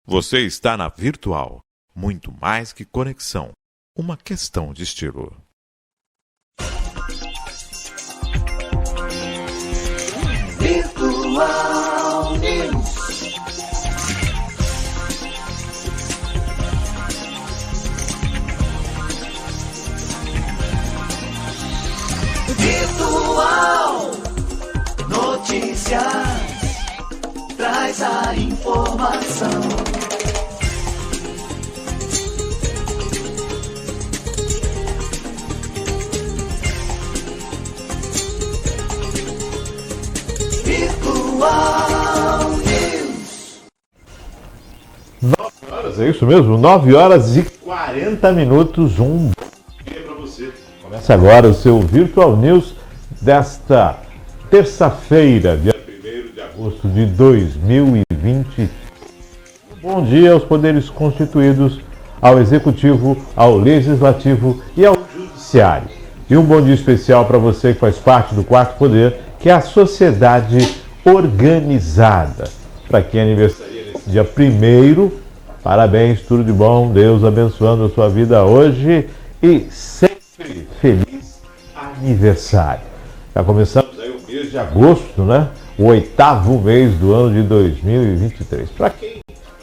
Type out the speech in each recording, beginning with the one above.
Você está na Virtual. Muito mais que conexão. Uma questão de estilo. Virtual News. Virtual Notícias. Traz a informação. Virtual News. 9 horas, é isso mesmo? 9 horas e 40 minutos. Um bom dia para você. Começa agora o seu Virtual News desta terça-feira, dia 1º de agosto de 2020. Bom dia aos poderes constituídos, ao Executivo, ao Legislativo e ao Judiciário. E um bom dia especial para você que faz parte do quarto poder, que é a sociedade organizada. Para quem aniversaria nesse dia 1º, parabéns, tudo de bom, Deus abençoando a sua vida hoje e sempre feliz aniversário. Já começamos aí o mês de agosto, né? O 8º mês do ano de 2023. Para quem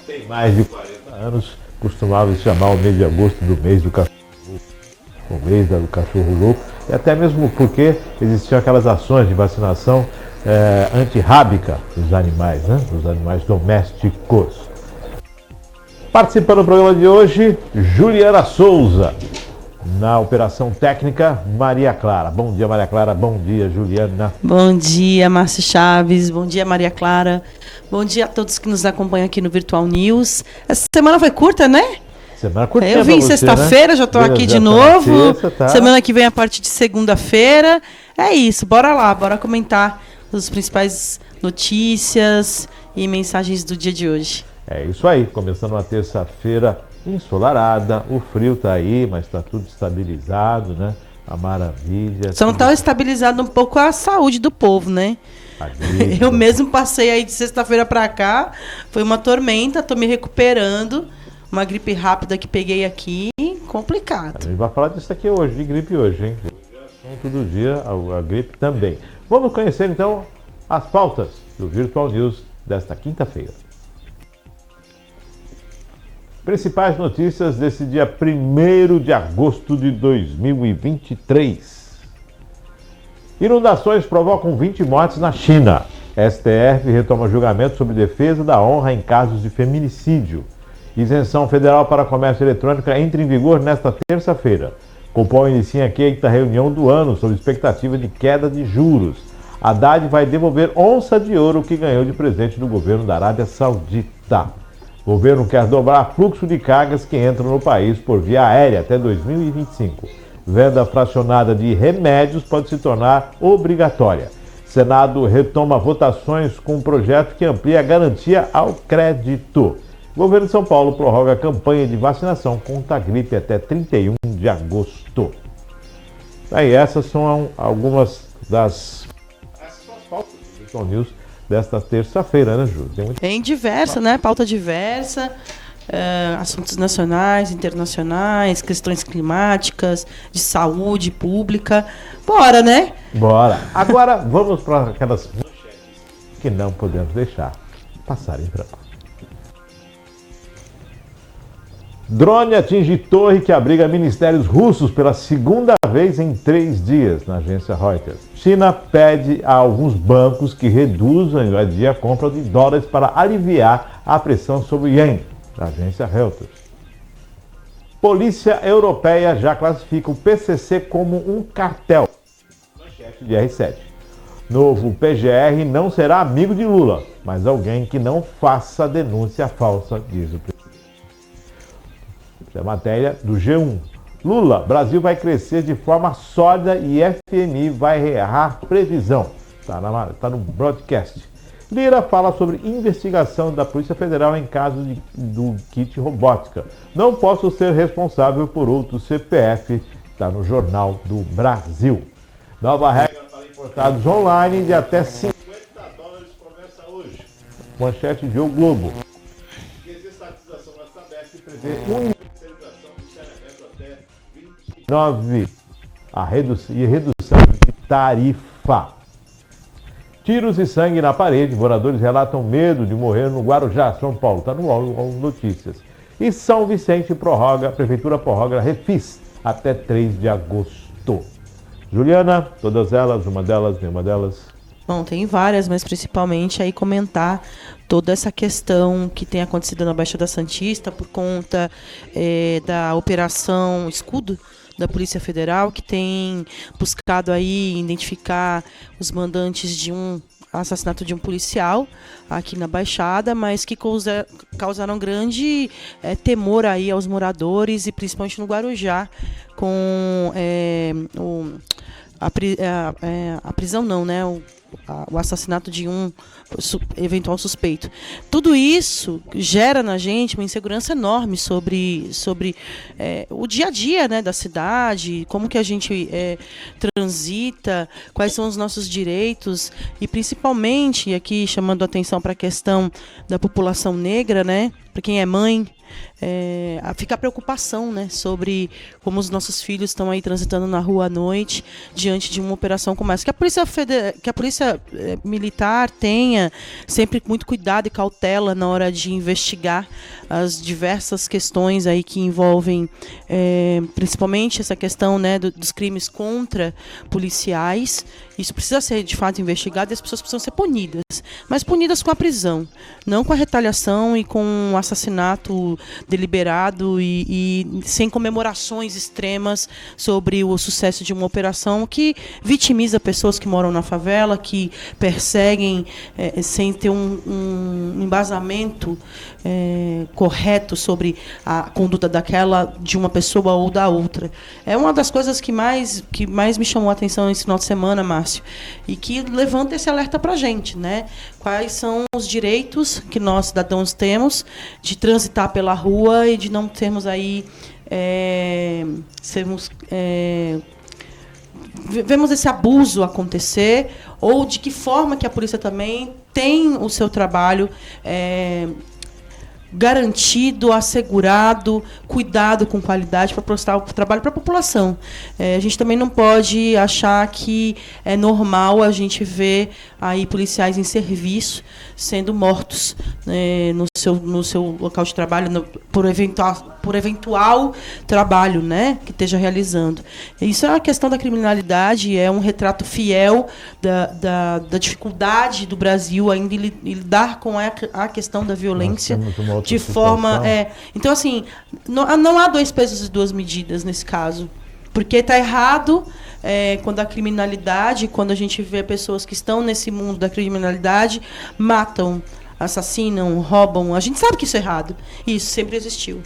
tem mais de 40 anos, costumava se chamar o mês de agosto do mês do cachorro louco, o mês do cachorro louco, e até mesmo porque existiam aquelas ações de vacinação antirrábica dos animais, né? Dos animais domésticos. Participando do programa de hoje, Juliana Souza. Na operação técnica, Maria Clara. Bom dia, Maria Clara. Bom dia, Juliana. Bom dia, Márcio Chaves. Bom dia, Maria Clara. Bom dia a todos que nos acompanham aqui no Virtual News. Essa semana foi curta, né? Semana curta. Eu vim sexta-feira, né? Já estou aqui de novo. Terça, tá. Semana que vem a partir de segunda-feira. É isso, bora lá, bora comentar as principais notícias e mensagens do dia de hoje. É isso aí, começando uma terça-feira ensolarada, o frio tá aí, mas tá tudo estabilizado, né? A maravilha. Só não tá estabilizado um pouco a saúde do povo, né? Eu mesmo passei aí de sexta-feira para cá, foi uma tormenta, tô me recuperando, uma gripe rápida que peguei aqui, complicado. A gente vai falar disso aqui hoje, de gripe hoje, hein? Assunto do dia, a gripe também. Vamos conhecer então as pautas do Virtual News desta quinta-feira. Principais notícias desse dia 1º de agosto de 2023. Inundações provocam 20 mortes na China. STF retoma julgamento sobre defesa da honra em casos de feminicídio. Isenção federal para comércio eletrônico entra em vigor nesta terça-feira. Copom inicia a quinta reunião do ano sob expectativa de queda de juros. Haddad vai devolver onça de ouro que ganhou de presente do governo da Arábia Saudita. O governo quer dobrar fluxo de cargas que entram no país por via aérea até 2025. Venda fracionada de remédios pode se tornar obrigatória. Senado retoma votações com um projeto que amplia a garantia ao crédito. O governo de São Paulo prorroga a campanha de vacinação contra a gripe até 31 de agosto. Aí, essas são algumas das pautas do Virtual News desta terça-feira, né, Ju? Tem diversa, né? Pauta diversa, assuntos nacionais, internacionais, questões climáticas, de saúde pública. Bora, né? Bora. Agora vamos para aquelas manchetes que não podemos deixar passar em branco. Drone atinge torre que abriga ministérios russos pela segunda vez em 3 dias, na agência Reuters. China pede a alguns bancos que reduzam e adiem a compra de dólares para aliviar a pressão sobre o iene, na agência Reuters. Polícia Europeia já classifica o PCC como um cartel, manchete de R7. Novo PGR não será amigo de Lula, mas alguém que não faça denúncia falsa, diz o presidente. Essa é a matéria do G1. Lula, Brasil vai crescer de forma sólida e FMI vai errar previsão. Está no broadcast. Lira fala sobre investigação da Polícia Federal em caso do kit robótica. Não posso ser responsável por outro CPF. Está no Jornal do Brasil. Nova regra para importados online de até $50 começa hoje. Manchete de O Globo. Universalização do saneamento até 29 e redução de tarifa. Tiros e sangue na parede. Moradores relatam medo de morrer no Guarujá, São Paulo. Está no UOL Notícias. E São Vicente a Prefeitura prorroga refis até 3 de agosto. Juliana, todas elas, uma delas, nenhuma delas? Bom, tem várias, mas principalmente aí comentar toda essa questão que tem acontecido na Baixada Santista por conta da Operação Escudo da Polícia Federal, que tem buscado aí identificar os mandantes de um assassinato de um policial aqui na Baixada, mas que causaram grande temor aí aos moradores e principalmente no Guarujá com a prisão não, né? O assassinato de um eventual suspeito. Tudo isso gera na gente uma insegurança enorme sobre o dia a dia, né, da cidade, como que a gente transita, quais são os nossos direitos e principalmente aqui chamando a atenção para a questão da população negra, né, para quem é mãe. Fica a preocupação, né, sobre como os nossos filhos estão aí transitando na rua à noite diante de uma operação como essa. Que a polícia militar tenha sempre muito cuidado e cautela na hora de investigar as diversas questões aí que envolvem principalmente essa questão, né, dos crimes contra policiais. Isso precisa ser de fato investigado e as pessoas precisam ser punidas, mas punidas com a prisão, não com a retaliação e com o assassinato deliberado e sem comemorações extremas sobre o sucesso de uma operação que vitimiza pessoas que moram na favela, que perseguem sem ter um embasamento correto sobre a conduta de uma pessoa ou da outra. É uma das coisas que mais me chamou a atenção esse final de semana, Márcio, e que levanta esse alerta para a gente, né? Quais são os direitos que nós, cidadãos, temos de transitar pela rua e de não termos aí vemos esse abuso acontecer, ou de que forma que a polícia também tem o seu trabalho garantido, assegurado, cuidado com qualidade para prestar o trabalho para a população. A gente também não pode achar que é normal a gente ver aí policiais em serviço sendo mortos no seu local de trabalho por eventual trabalho, né, que esteja realizando. Isso é uma questão da criminalidade, é um retrato fiel da dificuldade do Brasil ainda em lidar com a questão da violência de forma... Então, assim, não há dois pesos e duas medidas nesse caso. Porque está errado quando a criminalidade, quando a gente vê pessoas que estão nesse mundo da criminalidade, matam, assassinam, roubam. A gente sabe que isso é errado. Isso sempre existiu.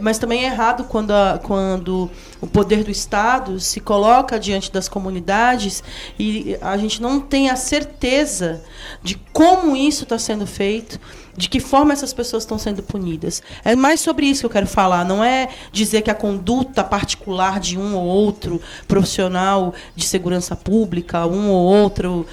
Mas também é errado quando o poder do Estado se coloca diante das comunidades e a gente não tem a certeza de como isso está sendo feito, de que forma essas pessoas estão sendo punidas. É mais sobre isso que eu quero falar. Não é dizer que a conduta particular de um ou outro profissional de segurança pública, um ou outro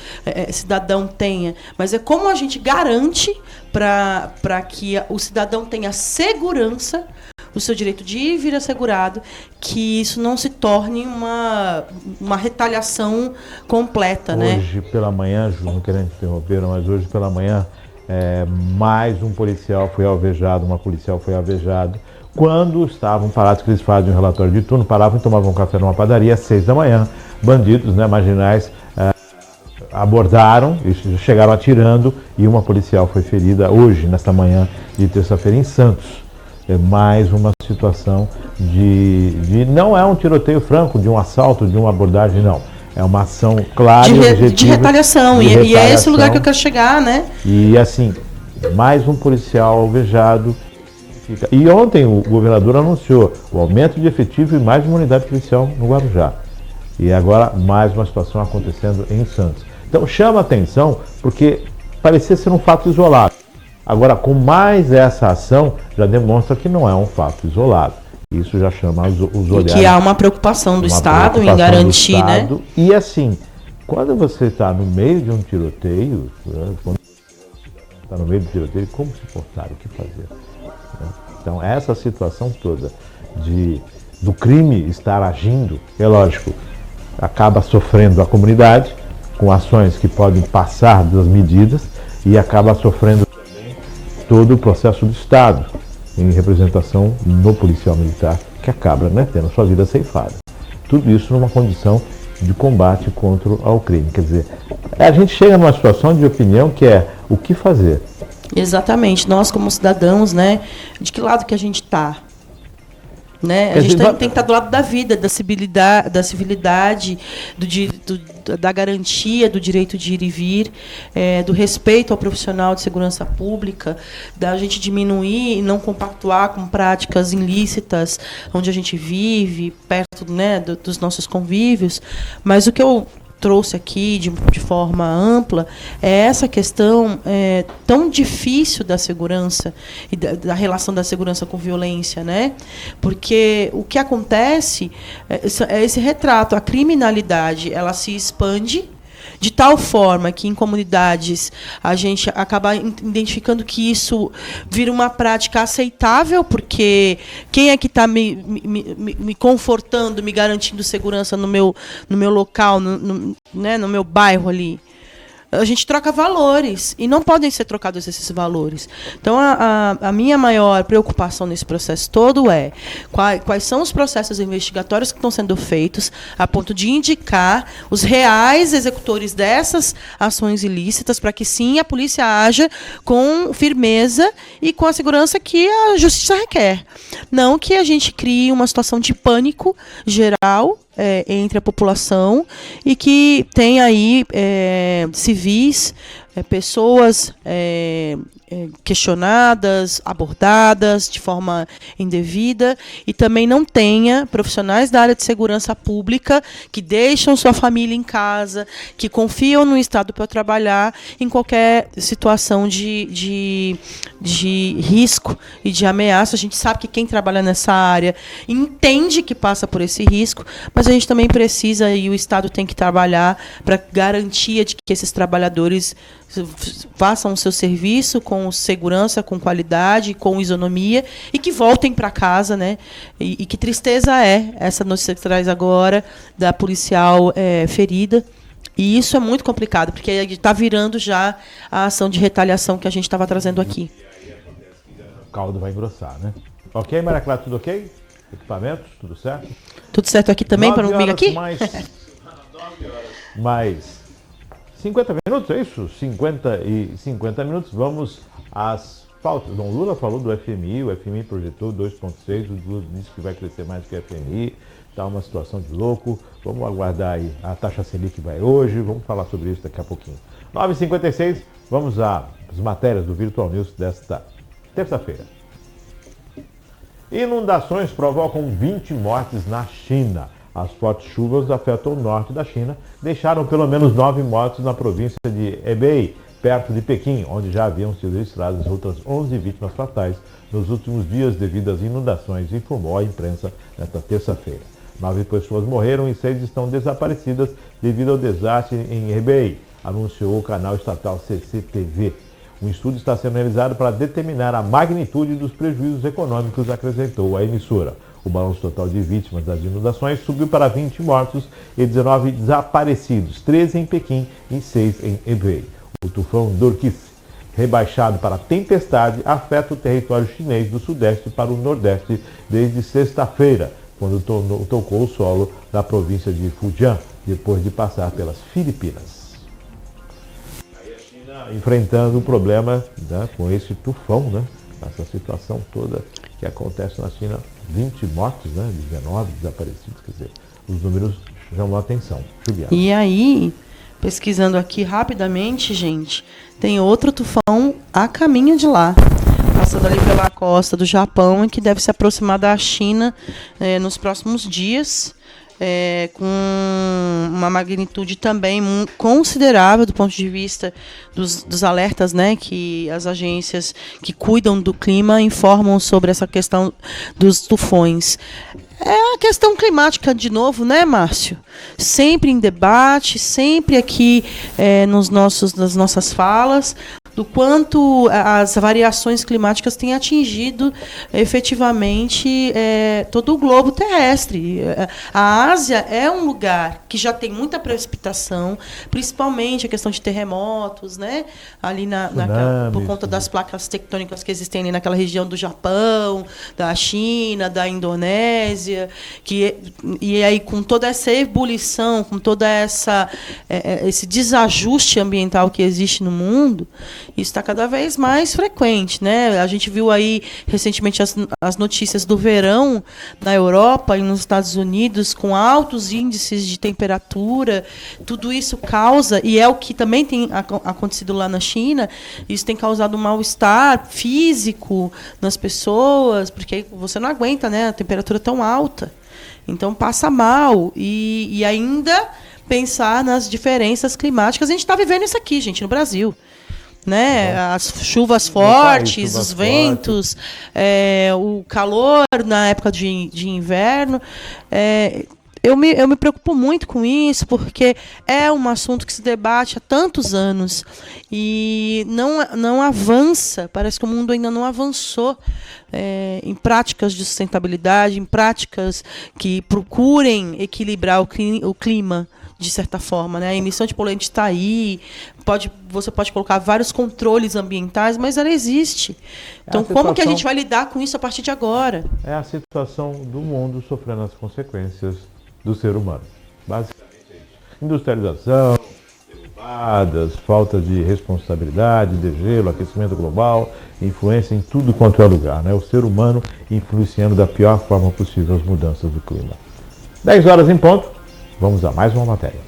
cidadão tenha, mas é como a gente garante para que o cidadão tenha segurança, o seu direito de ir e vir assegurado, que isso não se torne uma retaliação completa. Hoje pela manhã, Ju, não querendo interromper, mas hoje pela manhã, mais um policial foi alvejado, uma policial foi alvejada, quando estavam parados, que eles fazem um relatório de turno, paravam e tomavam um café numa padaria às 6 da manhã. Bandidos, né, marginais, abordaram e chegaram atirando e uma policial foi ferida hoje, nesta manhã de terça-feira, em Santos. É mais uma situação não é um tiroteio franco, de um assalto, de uma abordagem, não. É uma ação clara e objetiva. De retaliação. E é esse lugar que eu quero chegar, né? E assim, mais um policial alvejado. E ontem o governador anunciou o aumento de efetivo e mais uma unidade policial no Guarujá. E agora mais uma situação acontecendo em Santos. Então chama a atenção porque parecia ser um fato isolado. Agora, com mais essa ação, já demonstra que não é um fato isolado. Isso já chama os olhares. E que há uma preocupação do Estado em garantir, né? E assim, quando você está no meio de um tiroteio, quando está no meio do tiroteio, como se portar, o que fazer? Né? Então, essa situação toda do crime estar agindo, é lógico, acaba sofrendo a comunidade com ações que podem passar das medidas e acaba sofrendo também todo o processo do Estado em representação no policial militar, que acaba, né, tendo sua vida ceifada. Tudo isso numa condição de combate contra o crime. Quer dizer, a gente chega numa situação de opinião que é o que fazer. Exatamente. Nós, como cidadãos, né, de que lado que a gente está? Né? A gente tem que estar do lado da vida, da civilidade, da garantia do direito de ir e vir, do respeito ao profissional de segurança pública, da gente diminuir e não compactuar com práticas ilícitas onde a gente vive, perto, né, dos nossos convívios. Mas o que eu trouxe aqui de forma ampla é essa questão tão difícil da segurança e da relação da segurança com violência, né? Porque o que acontece é esse retrato, a criminalidade, ela se expande de tal forma que em comunidades a gente acaba identificando que isso vira uma prática aceitável, porque quem é que está me confortando, me garantindo segurança no meu local, né, no meu bairro ali? A gente troca valores e não podem ser trocados esses valores. Então, a minha maior preocupação nesse processo todo é quais são os processos investigatórios que estão sendo feitos a ponto de indicar os reais executores dessas ações ilícitas para que, sim, a polícia haja com firmeza e com a segurança que a justiça requer. Não que a gente crie uma situação de pânico geral entre a população e que tem aí civis, pessoas questionadas, abordadas de forma indevida, e também não tenha profissionais da área de segurança pública que deixam sua família em casa, que confiam no Estado para trabalhar em qualquer situação de risco e de ameaça. A gente sabe que quem trabalha nessa área entende que passa por esse risco, mas a gente também precisa, e o Estado tem que trabalhar para garantia de que esses trabalhadores façam o seu serviço com segurança, com qualidade, com isonomia, e que voltem para casa, né? E que tristeza é essa notícia que traz agora da policial ferida. E isso é muito complicado, porque está virando já a ação de retaliação que a gente estava trazendo aqui. O caldo vai engrossar, né? Ok, Maria Clara, tudo ok? Equipamentos, tudo certo? Tudo certo aqui também, para não vir aqui? Mais 50 minutos, é isso? 50 minutos, vamos às pautas. Dom Lula falou do FMI, o FMI projetou 2,6, o Lula disse que vai crescer mais que o FMI, está uma situação de louco, vamos aguardar aí, a taxa Selic vai hoje, vamos falar sobre isso daqui a pouquinho. 9h56, vamos às matérias do Virtual News desta terça-feira. Inundações provocam 20 mortes na China. As fortes chuvas afetam o norte da China, deixaram pelo menos 9 mortos na província de Hebei, perto de Pequim, onde já haviam sido registradas outras 11 vítimas fatais nos últimos dias devido às inundações, informou a imprensa nesta terça-feira. 9 pessoas morreram e 6 estão desaparecidas devido ao desastre em Hebei, anunciou o canal estatal CCTV. Um estudo está sendo realizado para determinar a magnitude dos prejuízos econômicos, acrescentou a emissora. O balanço total de vítimas das inundações subiu para 20 mortos e 19 desaparecidos, 13 em Pequim e 6 em Hebei. O tufão Dorkis, rebaixado para tempestade, afeta o território chinês do sudeste para o nordeste desde sexta-feira, quando tocou o solo da província de Fujian, depois de passar pelas Filipinas. Aí a China enfrentando o problema, né, com esse tufão, né, essa situação toda que acontece na China, 20 mortos, né, 19 desaparecidos, quer dizer, os números chamam a atenção. Juliana. E aí, pesquisando aqui rapidamente, gente, tem outro tufão a caminho de lá, passando ali pela costa do Japão, e que deve se aproximar da China nos próximos dias, com uma magnitude também considerável do ponto de vista dos alertas, né, que as agências que cuidam do clima informam sobre essa questão dos tufões. É a questão climática de novo, né, Márcio? Sempre em debate, sempre aqui nas nossas falas, do quanto as variações climáticas têm atingido efetivamente todo o globo terrestre. A Ásia é um lugar que já tem muita precipitação, principalmente a questão de terremotos, né? Ali por conta das placas tectônicas que existem ali naquela região do Japão, da China, da Indonésia, e aí com toda essa ebulição, com toda esse desajuste ambiental que existe no mundo, isso está cada vez mais frequente, né? A gente viu aí recentemente as notícias do verão na Europa e nos Estados Unidos com altos índices de temperatura. Tudo isso causa, e é o que também tem acontecido lá na China, isso tem causado um mal-estar físico nas pessoas, porque você não aguenta, né, a temperatura tão alta. Então passa mal. E ainda pensar nas diferenças climáticas. A gente está vivendo isso aqui, gente, no Brasil. Né? As chuvas fortes, os ventos, o calor na época de inverno. Eu me preocupo muito com isso, porque é um assunto que se debate há tantos anos e não avança. Parece que o mundo ainda não avançou em práticas de sustentabilidade, em práticas que procurem equilibrar o clima, de certa forma, né? A emissão de poluente está aí, você pode colocar vários controles ambientais, mas ela existe. Então, como que a gente vai lidar com isso a partir de agora? É a situação do mundo sofrendo as consequências do ser humano. Basicamente é isso. Industrialização, derrubadas, falta de responsabilidade, degelo, aquecimento global, influência em tudo quanto é lugar, né? O ser humano influenciando da pior forma possível as mudanças do clima. 10 horas em ponto. Vamos a mais uma matéria.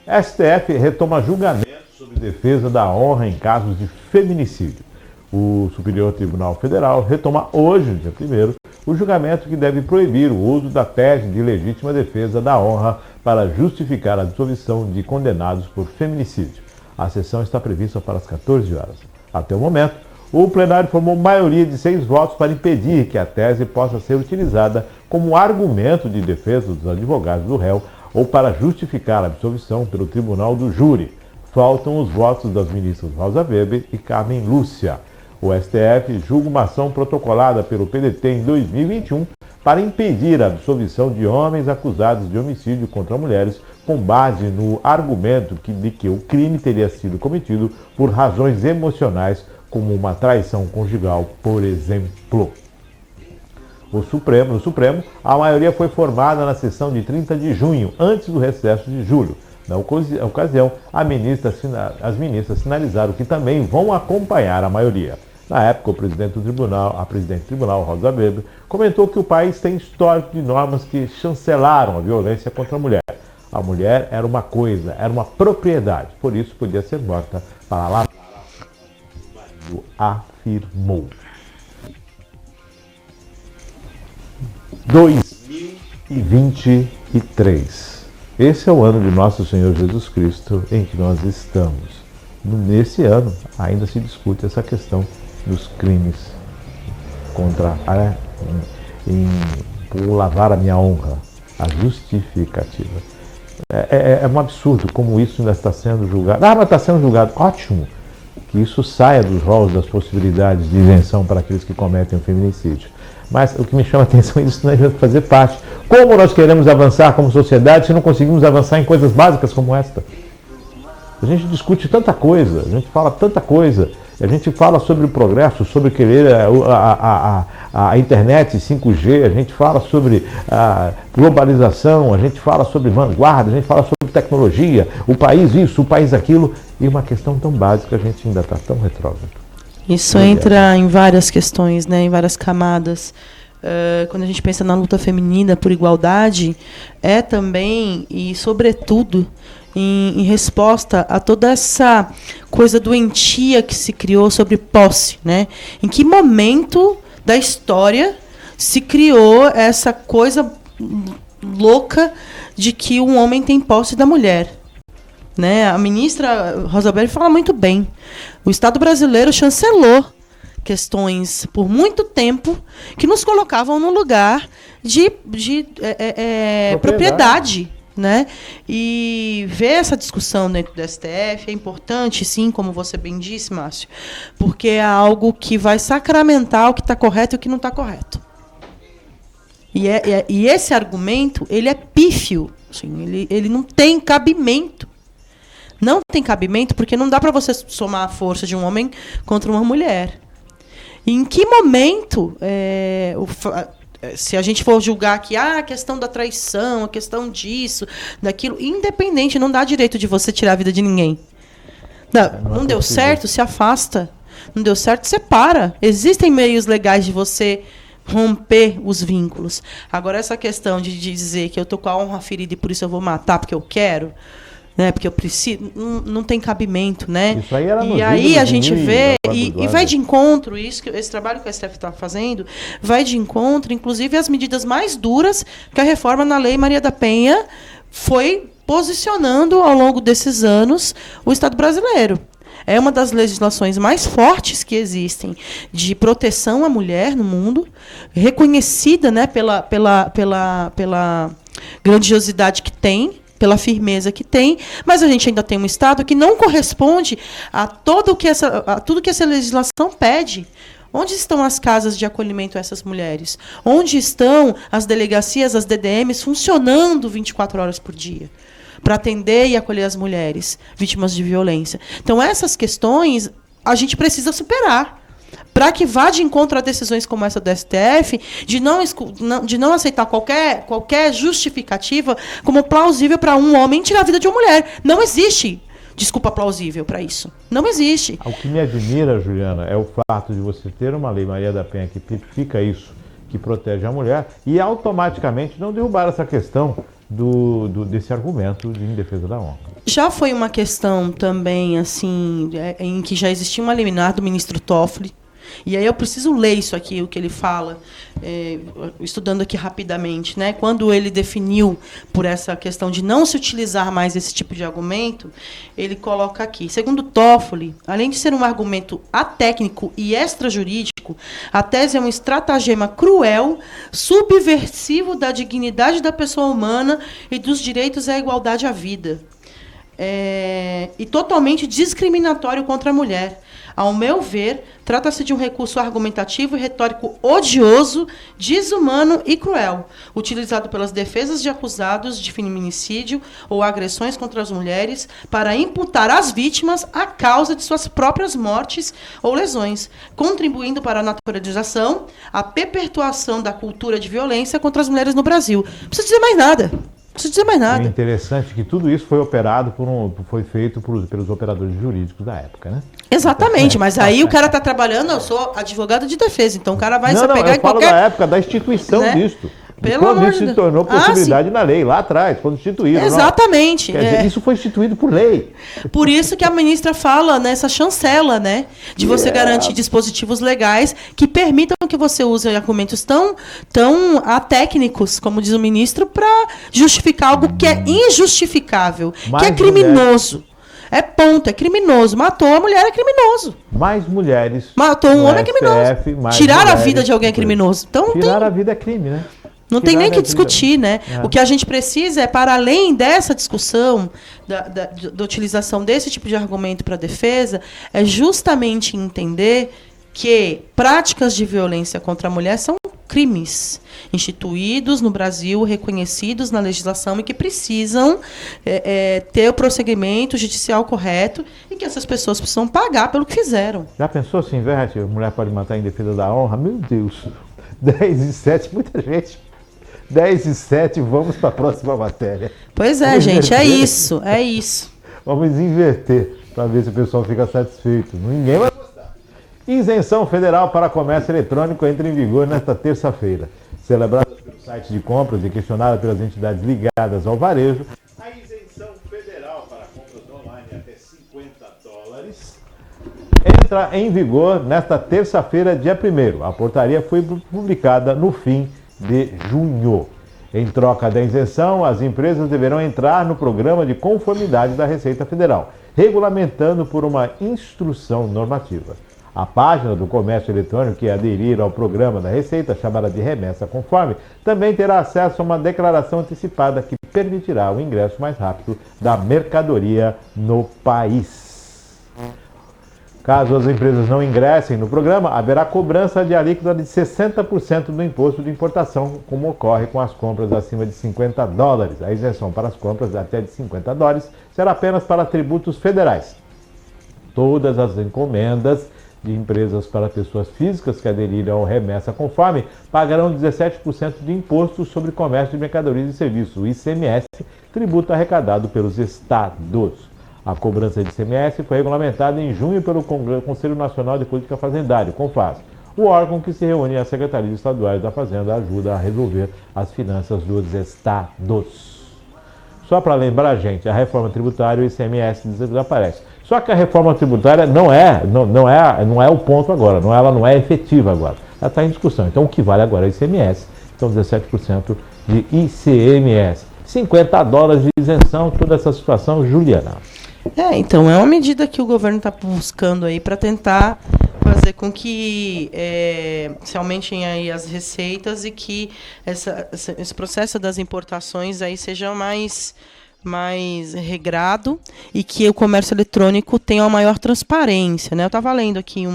STF retoma julgamento sobre defesa da honra em casos de feminicídio. O Superior Tribunal Federal retoma hoje, dia 1º, o julgamento que deve proibir o uso da tese de legítima defesa da honra para justificar a absolvição de condenados por feminicídio. A sessão está prevista para as 14 horas. Até o momento, o plenário formou maioria de 6 votos para impedir que a tese possa ser utilizada como argumento de defesa dos advogados do réu ou para justificar a absolvição pelo tribunal do júri. Faltam os votos das ministras Rosa Weber e Carmen Lúcia. O STF julga uma ação protocolada pelo PDT em 2021 para impedir a absolvição de homens acusados de homicídio contra mulheres com base no argumento de que o crime teria sido cometido por razões emocionais, como uma traição conjugal, por exemplo. No Supremo, a maioria foi formada na sessão de 30 de junho, antes do recesso de julho. Na ocasião, as ministras sinalizaram que também vão acompanhar a maioria. Na época, a presidente do tribunal, Rosa Weber, comentou que o país tem histórico de normas que chancelaram a violência contra a mulher. A mulher era uma coisa, era uma propriedade, por isso podia ser morta para lá. Afirmou. 2023. Esse é o ano de Nosso Senhor Jesus Cristo em que nós estamos. Nesse ano ainda se discute essa questão dos crimes contra por lavar a minha honra, a justificativa. É um absurdo como isso ainda está sendo julgado. Mas está sendo julgado. Ótimo que isso saia dos rolos das possibilidades de isenção para aqueles que cometem o feminicídio. Mas o que me chama a atenção é isso não adianta fazer parte. Como nós queremos avançar como sociedade se não conseguimos avançar em coisas básicas como esta? A gente discute tanta coisa, a gente fala tanta coisa, a gente fala sobre o progresso, sobre querer a internet 5G, a gente fala sobre a globalização, a gente fala sobre vanguarda, a gente fala sobre tecnologia, o país isso, o país aquilo, e uma questão tão básica a gente ainda está tão retrógrado. Isso entra em várias questões, né, em várias camadas. Quando a gente pensa na luta feminina por igualdade, é também e sobretudo em resposta a toda essa coisa doentia que se criou sobre posse, né? Em que momento da história se criou essa coisa louca de que um homem tem posse da mulher? Né? A ministra Rosa Weber fala muito bem. O Estado brasileiro chancelou questões por muito tempo que nos colocavam no lugar de propriedade. né? E ver essa discussão dentro do STF é importante, sim, como você bem disse, Márcio, porque é algo que vai sacramentar o que está correto e o que não está correto. E esse argumento, ele é pífio, assim, ele não tem cabimento. Não tem cabimento porque não dá para você somar a força de um homem contra uma mulher. E em que momento, se a gente for julgar aqui, a questão da traição, a questão disso, daquilo, independente, não dá direito de você tirar a vida de ninguém. Não deu certo, se afasta. Não deu certo, separa. Existem meios legais de você romper os vínculos. Agora, essa questão de dizer que eu tô com a honra ferida e por isso eu vou matar porque eu quero, né, porque eu preciso, não tem cabimento, né? Isso aí era e aí a gente vê, e vai de encontro, esse trabalho que o STF está fazendo, vai de encontro, inclusive, as medidas mais duras que a reforma na Lei Maria da Penha foi posicionando ao longo desses anos o Estado brasileiro. É uma das legislações mais fortes que existem de proteção à mulher no mundo, reconhecida, né, pela grandiosidade que tem, pela firmeza que tem, mas a gente ainda tem um Estado que não corresponde a tudo que essa legislação pede. Onde estão as casas de acolhimento a essas mulheres? Onde estão as delegacias, as DDMs, funcionando 24 horas por dia? Para atender e acolher as mulheres vítimas de violência. Então, essas questões a gente precisa superar. Para que vá de encontro a decisões como essa do STF, de não aceitar qualquer justificativa como plausível para um homem tirar a vida de uma mulher. Não existe desculpa plausível para isso. Não existe. O que me admira, Juliana, é o fato de você ter uma Lei Maria da Penha que tipifica isso, que protege a mulher, e automaticamente não derrubar essa questão desse argumento em defesa da honra. Já foi uma questão também, assim, em que já existia uma liminar do ministro Toffoli. E aí eu preciso ler isso aqui, o que ele fala, estudando aqui rapidamente, né? Quando ele definiu por essa questão de não se utilizar mais esse tipo de argumento, ele coloca aqui, segundo Toffoli, além de ser um argumento atécnico e extrajurídico, a tese é um estratagema cruel, subversivo da dignidade da pessoa humana e dos direitos à igualdade à vida. E totalmente discriminatório contra a mulher. Ao meu ver, trata-se de um recurso argumentativo e retórico odioso, desumano e cruel, utilizado pelas defesas de acusados de feminicídio ou agressões contra as mulheres para imputar às vítimas a causa de suas próprias mortes ou lesões, contribuindo para a naturalização, a perpetuação da cultura de violência contra as mulheres no Brasil. Não preciso dizer mais nada. É interessante que tudo isso foi feito pelos operadores jurídicos da época, né? Exatamente, mas aí o cara está trabalhando, eu sou advogado de defesa, então o cara vai se pegar em qualquer... Eu falo da época da instituição, né? Disto. Quando isso se tornou possibilidade na lei, lá atrás, quando instituíram. Exatamente. Quer dizer, isso foi instituído por lei. Por isso que a ministra fala nessa chancela, né? De você garantir dispositivos legais que permitam que você use argumentos tão atécnicos, como diz o ministro, para justificar algo que é injustificável, que é criminoso. É ponto, é criminoso. Matou a mulher, é criminoso. Mais mulheres. Matou um homem, é criminoso. Tirar a vida de alguém é criminoso. Então, tirar a vida é crime, né? Não tem nem que discutir, né? O que a gente precisa é, para além dessa discussão, da utilização desse tipo de argumento para a defesa, é justamente entender que práticas de violência contra a mulher são crimes instituídos no Brasil, reconhecidos na legislação e que precisam ter o procedimento judicial correto e que essas pessoas precisam pagar pelo que fizeram. Já pensou assim, Verte, a mulher pode matar em defesa da honra? Meu Deus, 10:07, muita gente. 10:07, vamos para a próxima matéria. Pois é, gente, é isso. Vamos inverter para ver se o pessoal fica satisfeito. Ninguém vai gostar. Isenção federal para comércio eletrônico entra em vigor nesta terça-feira. Celebrada pelo site de compras e questionada pelas entidades ligadas ao varejo, a isenção federal para compras online até $50 entra em vigor nesta terça-feira, dia 1º. A portaria foi publicada no fim de junho. Em troca da isenção, as empresas deverão entrar no programa de conformidade da Receita Federal, regulamentando por uma instrução normativa. A página do comércio eletrônico que aderir ao programa da Receita, chamada de Remessa Conforme, também terá acesso a uma declaração antecipada que permitirá o ingresso mais rápido da mercadoria no país. Caso as empresas não ingressem no programa, haverá cobrança de alíquota de 60% do imposto de importação, como ocorre com as compras acima de $50. A isenção para as compras até de $50 será apenas para tributos federais. Todas as encomendas de empresas para pessoas físicas que aderirem ao Remessa Conforme pagarão 17% de imposto sobre comércio de mercadorias e serviços, o ICMS, tributo arrecadado pelos estados. A cobrança de ICMS foi regulamentada em junho pelo Conselho Nacional de Política Fazendária, CONFAS. O órgão que se reúne às secretarias estaduais da Fazenda ajuda a resolver as finanças dos estados. Só para lembrar, gente, a reforma tributária, o ICMS desaparece. Só que a reforma tributária não é o ponto agora, ela não é efetiva agora. Ela está em discussão. Então o que vale agora é o ICMS, então 17% de ICMS. $50 de isenção, toda essa situação, Juliana. Então, é uma medida que o governo está buscando aí para tentar fazer com que se aumentem aí as receitas e que esse processo das importações aí seja mais regrado e que o comércio eletrônico tenha uma maior transparência, né? Eu estava lendo aqui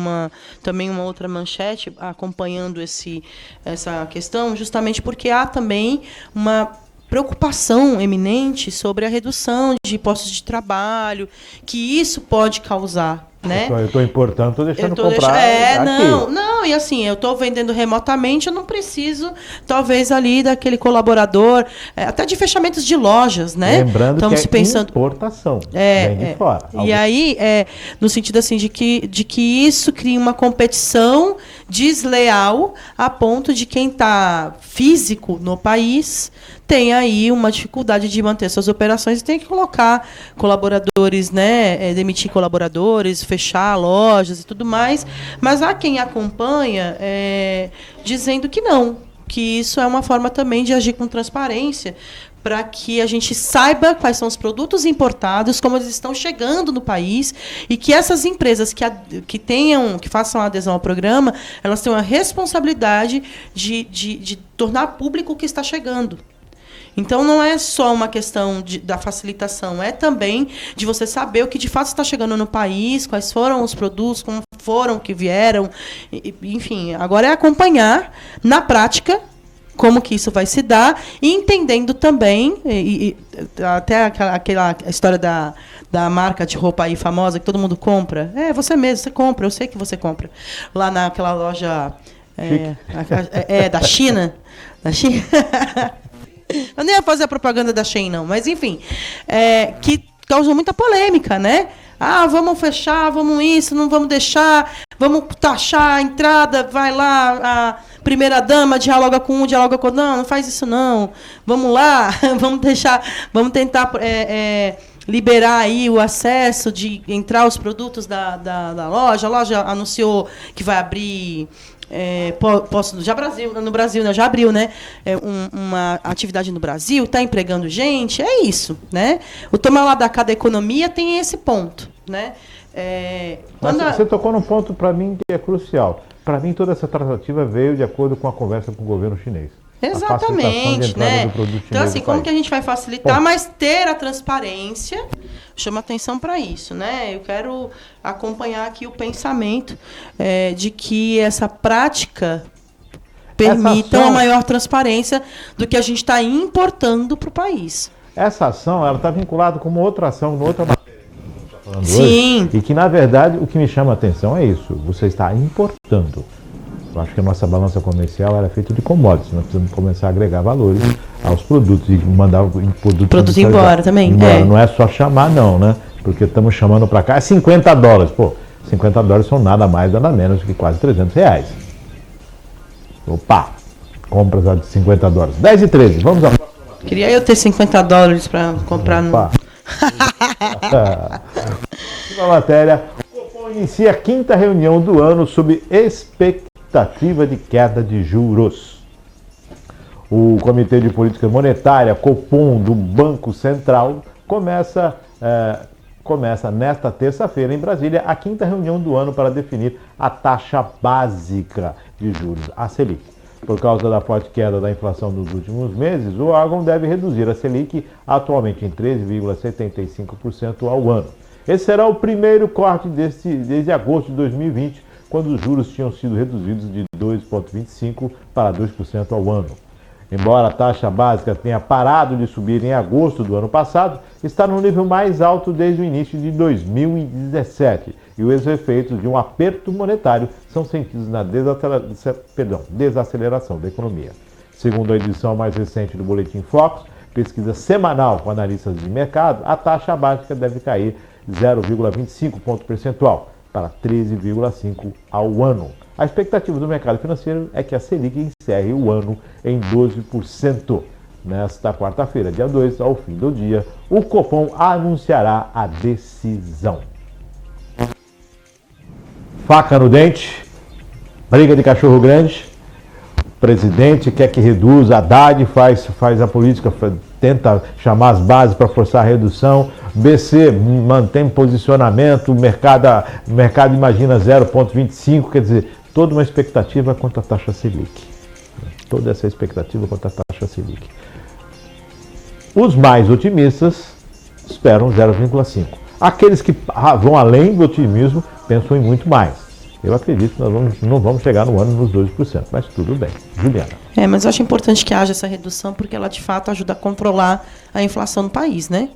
também uma outra manchete acompanhando essa questão, justamente porque há também uma preocupação eminente sobre a redução de postos de trabalho, que isso pode causar, né? Eu estou importando, estou deixando comprar aqui. Não, e assim, eu estou vendendo remotamente, eu não preciso, talvez, ali daquele colaborador, até de fechamentos de lojas, né? Lembrando que importação, vem de fora. E aí, no sentido assim, de que isso cria uma competição desleal a ponto de quem está físico no país tem aí uma dificuldade de manter suas operações e tem que colocar colaboradores, né, demitir colaboradores, fechar lojas e tudo mais. Mas há quem acompanha dizendo que não, que isso é uma forma também de agir com transparência, para que a gente saiba quais são os produtos importados, como eles estão chegando no país, e que essas empresas que façam a adesão ao programa, elas tenham a responsabilidade de tornar público o que está chegando. Então, não é só uma questão da facilitação, é também de você saber o que de fato está chegando no país, quais foram os produtos, como foram, que vieram, enfim. Agora é acompanhar, na prática, como que isso vai se dar, e entendendo também, até aquela história da marca de roupa aí famosa, que todo mundo compra. Você mesmo, você compra, eu sei que você compra. Lá naquela loja da China. Da China. Eu nem ia fazer a propaganda da Shein, não. Mas, enfim, que causou muita polêmica, né? Vamos fechar, vamos isso, não vamos deixar, vamos taxar a entrada, vai lá, a primeira-dama dialoga com um, dialoga com outro. Não faz isso não. Vamos lá, vamos tentar liberar aí o acesso de entrar os produtos da loja. A loja anunciou que vai abrir... no Brasil, né? Já abriu, né? Uma atividade no Brasil, está empregando gente, é isso, né? O tomar lá da cá da economia tem esse ponto, né? Você tocou num ponto para mim que é crucial. Para mim toda essa tratativa veio de acordo com a conversa com o governo chinês. Exatamente, né? Então, assim, como que a gente vai facilitar, mas ter a transparência chama atenção para isso, né? Eu quero acompanhar aqui o pensamento de que essa prática permita uma maior transparência do que a gente está importando para o país. Essa ação, ela está vinculada com uma outra ação, com outra matéria que a gente está falando Sim. hoje, e que, na verdade, o que me chama a atenção é isso, você está importando. Eu acho que a nossa balança comercial era feita de commodities. Nós precisamos começar a agregar valores aos produtos e mandar o produto embora também. Não é só chamar, não, né? Porque estamos chamando para cá, é $50. Pô, $50 são nada mais, nada menos do que quase R$300. Opa! Compras de $50. 10 e 13, vamos à próxima. Queria eu ter $50 para comprar no... Próxima matéria. O Copom inicia a 5ª reunião do ano sob expectativa de queda de juros. O Comitê de Política Monetária, Copom, do Banco Central, começa nesta terça-feira em Brasília a 5ª reunião do ano para definir a taxa básica de juros, a Selic. Por causa da forte queda da inflação nos últimos meses, o órgão deve reduzir a Selic atualmente em 13,75% ao ano. Esse será o primeiro corte desde agosto de 2020, quando os juros tinham sido reduzidos de 2,25% para 2% ao ano. Embora a taxa básica tenha parado de subir em agosto do ano passado, está no nível mais alto desde o início de 2017 e os efeitos de um aperto monetário são sentidos na desaceleração da economia. Segundo a edição mais recente do Boletim Focus, pesquisa semanal com analistas de mercado, a taxa básica deve cair 0,25 ponto percentual para 13,5% ao ano. A expectativa do mercado financeiro é que a Selic encerre o ano em 12%. Nesta quarta-feira, dia 2, ao fim do dia, o Copom anunciará a decisão. Faca no dente, briga de cachorro grande, o presidente quer que reduza, a Haddad faz a política, tenta chamar as bases para forçar a redução, BC mantém posicionamento, o mercado imagina 0,25, quer dizer, toda uma expectativa quanto à taxa Selic. Toda essa expectativa quanto à taxa Selic. Os mais otimistas esperam 0,5. Aqueles que vão além do otimismo pensam em muito mais. Eu acredito que nós não vamos chegar no ano nos 12%, mas tudo bem. Juliana. Mas eu acho importante que haja essa redução, porque ela de fato ajuda a controlar a inflação no país, né?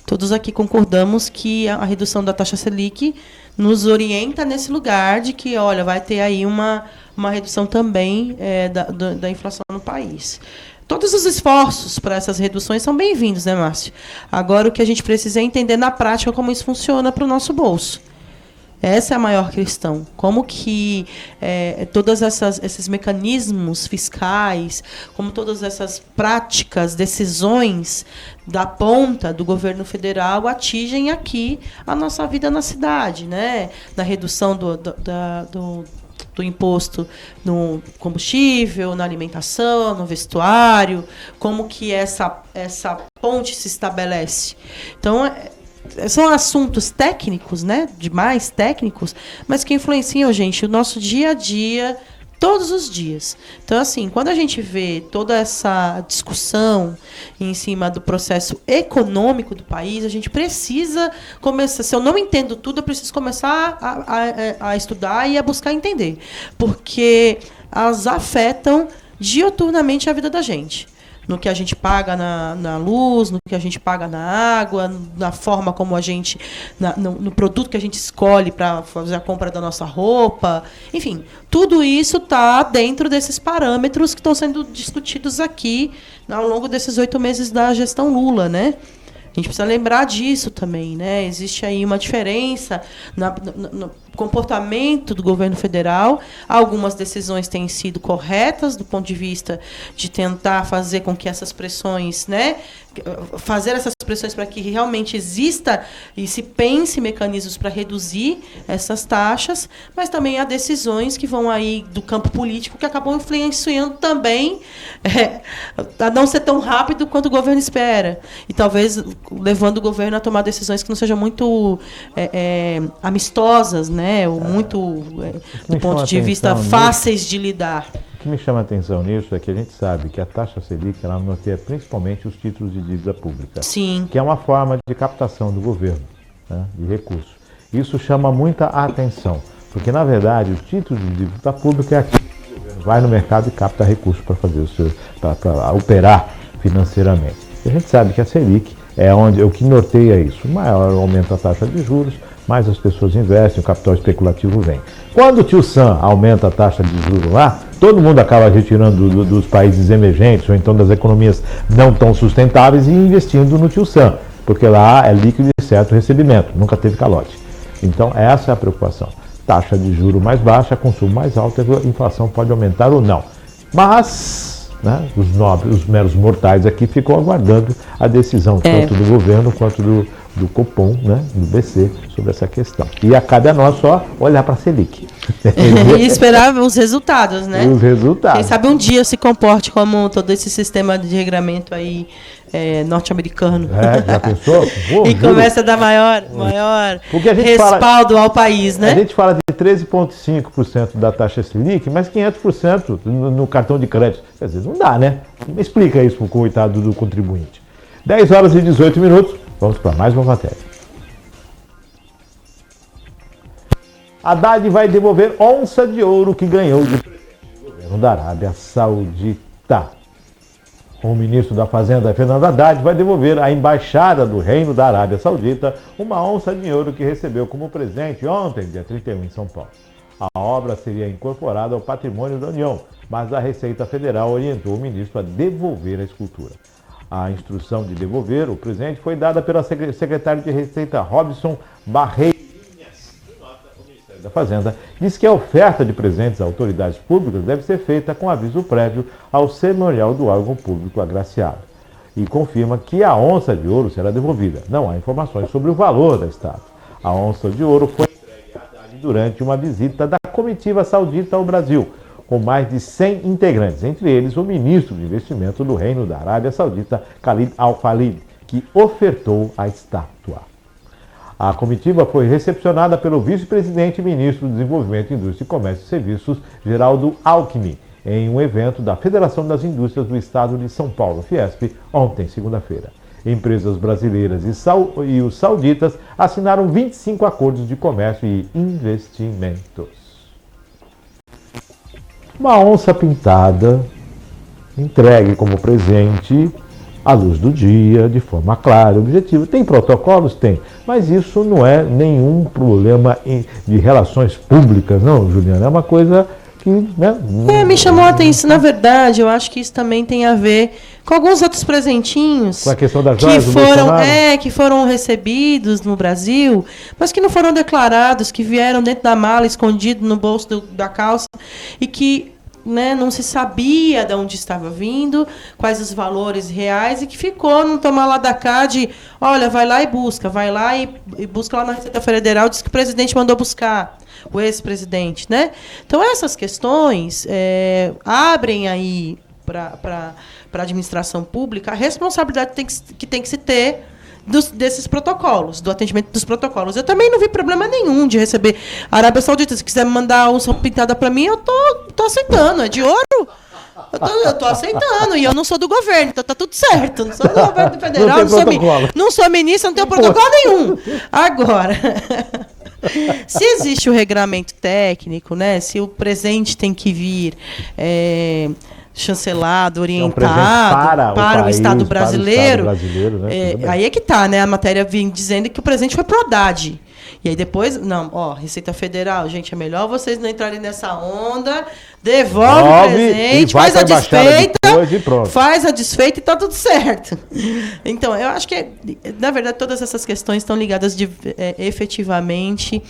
Todos aqui concordamos que a redução da taxa Selic nos orienta nesse lugar de que, olha, vai ter aí uma redução também da inflação no país. Todos os esforços para essas reduções são bem-vindos, né, Márcio? Agora, o que a gente precisa é entender na prática como isso funciona para o nosso bolso. Essa é a maior questão. Como que todos esses mecanismos fiscais, como todas essas práticas, decisões da ponta do governo federal atingem aqui a nossa vida na cidade, né? Na redução do imposto no combustível, na alimentação, no vestuário, como que essa ponte se estabelece. Então, são assuntos técnicos, né? Demais técnicos, mas que influenciam, gente, o nosso dia a dia, todos os dias. Então, assim, quando a gente vê toda essa discussão em cima do processo econômico do país, a gente precisa começar. Se eu não entendo tudo, eu preciso começar a estudar e a buscar entender. Porque elas afetam diuturnamente a vida da gente. No que a gente paga na luz, no que a gente paga na água, na forma como a gente... no produto que a gente escolhe para fazer a compra da nossa roupa. Enfim, tudo isso está dentro desses parâmetros que estão sendo discutidos aqui ao longo desses 8 meses da gestão Lula, né? A gente precisa lembrar disso também, né? Existe aí uma diferença no comportamento do governo federal. Algumas decisões têm sido corretas do ponto de vista de tentar fazer com que essas pressões, né? Fazer essas pressões para que realmente exista e se pense mecanismos para reduzir essas taxas, mas também há decisões que vão aí do campo político que acabam influenciando também a não ser tão rápido quanto o governo espera. E talvez levando o governo a tomar decisões que não sejam muito amistosas, né? Ou muito, do ponto de vista, fáceis de lidar. O que me chama a atenção nisso é que a gente sabe que a taxa Selic ela norteia principalmente os títulos de dívida pública. Sim. Que é uma forma de captação do governo, né, de recursos. Isso chama muita atenção, porque na verdade os títulos de dívida pública é aquilo que o governo vai no mercado e capta recursos para fazer para operar financeiramente. E a gente sabe que a Selic é o que norteia isso. Maior aumenta a taxa de juros, mais as pessoas investem, o capital especulativo vem. Quando o tio Sam aumenta a taxa de juros lá, todo mundo acaba retirando dos países emergentes, ou então das economias não tão sustentáveis, e investindo no tio Sam, porque lá é líquido e certo recebimento, nunca teve calote. Então essa é a preocupação. Taxa de juros mais baixa, consumo mais alto, a inflação pode aumentar ou não. Mas, né, os meros mortais aqui ficam aguardando a decisão, tanto do governo quanto do Copom, né, do BC, sobre essa questão. E cabe a nós só olhar para a Selic. E esperar os resultados, né? Os resultados. Quem sabe um dia se comporte como todo esse sistema de regramento aí norte-americano. Já pensou? E começa a dar maior Porque a gente respaldo ao país, né? A gente fala de 13,5% da taxa Selic, mas 500% no cartão de crédito. Quer dizer, não dá, né? Explica isso pro coitado do contribuinte. 10 horas e 18 minutos, vamos para mais uma matéria. Haddad vai devolver onça de ouro que ganhou de presente do governo da Arábia Saudita. O ministro da Fazenda, Fernando Haddad, vai devolver à Embaixada do Reino da Arábia Saudita uma onça de ouro que recebeu como presente ontem, dia 31, em São Paulo. A obra seria incorporada ao patrimônio da União, mas a Receita Federal orientou o ministro a devolver a escultura. A instrução de devolver o presente foi dada pela secretária de Receita, Robson Barreirinhas. O Ministério da Fazenda diz que a oferta de presentes a autoridades públicas deve ser feita com aviso prévio ao cerimonial do órgão público agraciado. E confirma que a onça de ouro será devolvida. Não há informações sobre o valor da estátua. A onça de ouro foi entregue a Haddad durante uma visita da comitiva saudita ao Brasil, com mais de 100 integrantes, entre eles o ministro de Investimento do Reino da Arábia Saudita, Khalid Al-Falid, que ofertou a estátua. A comitiva foi recepcionada pelo vice-presidente e ministro do Desenvolvimento, Indústria, Comércio e Serviços, Geraldo Alckmin, em um evento da Federação das Indústrias do Estado de São Paulo, Fiesp, ontem, segunda-feira. Empresas brasileiras e os sauditas assinaram 25 acordos de comércio e investimentos. Uma onça pintada, entregue como presente à luz do dia, de forma clara, objetiva. Tem protocolos? Tem. Mas isso não é nenhum problema de relações públicas, não, Juliana. É uma coisa que... né, me chamou a atenção. Na verdade, eu acho que isso também tem a ver com alguns outros presentinhos com a questão das joias que foram recebidos no Brasil, mas que não foram declarados, que vieram dentro da mala, escondido no bolso da calça, e que não se sabia de onde estava vindo, quais os valores reais, e que ficou no tomar lá da cá de, olha, vai lá e busca lá na Receita Federal, diz que o presidente mandou buscar, o ex-presidente, né? Então, essas questões abrem aí para a administração pública a responsabilidade que tem que se ter desses protocolos, do atendimento dos protocolos. Eu também não vi problema nenhum de receber a Arábia Saudita. Se quiser me mandar onça pintada para mim, eu tô aceitando. É de ouro? Eu tô aceitando. E eu não sou do governo, então tá tudo certo. Não sou do governo federal, não sou ministra, não tenho protocolo nenhum. Agora, se existe o regramento técnico, né? Se o presente tem que vir chancelado, orientado para o Estado brasileiro, né? Aí é que tá, né? A matéria vem dizendo que o presente foi pro Haddad. E aí depois, Receita Federal, gente, é melhor vocês não entrarem nessa onda, devolve o presente, faz a desfeita, faz a desfeita e tá tudo certo. Então, eu acho que, na verdade, todas essas questões estão ligadas efetivamente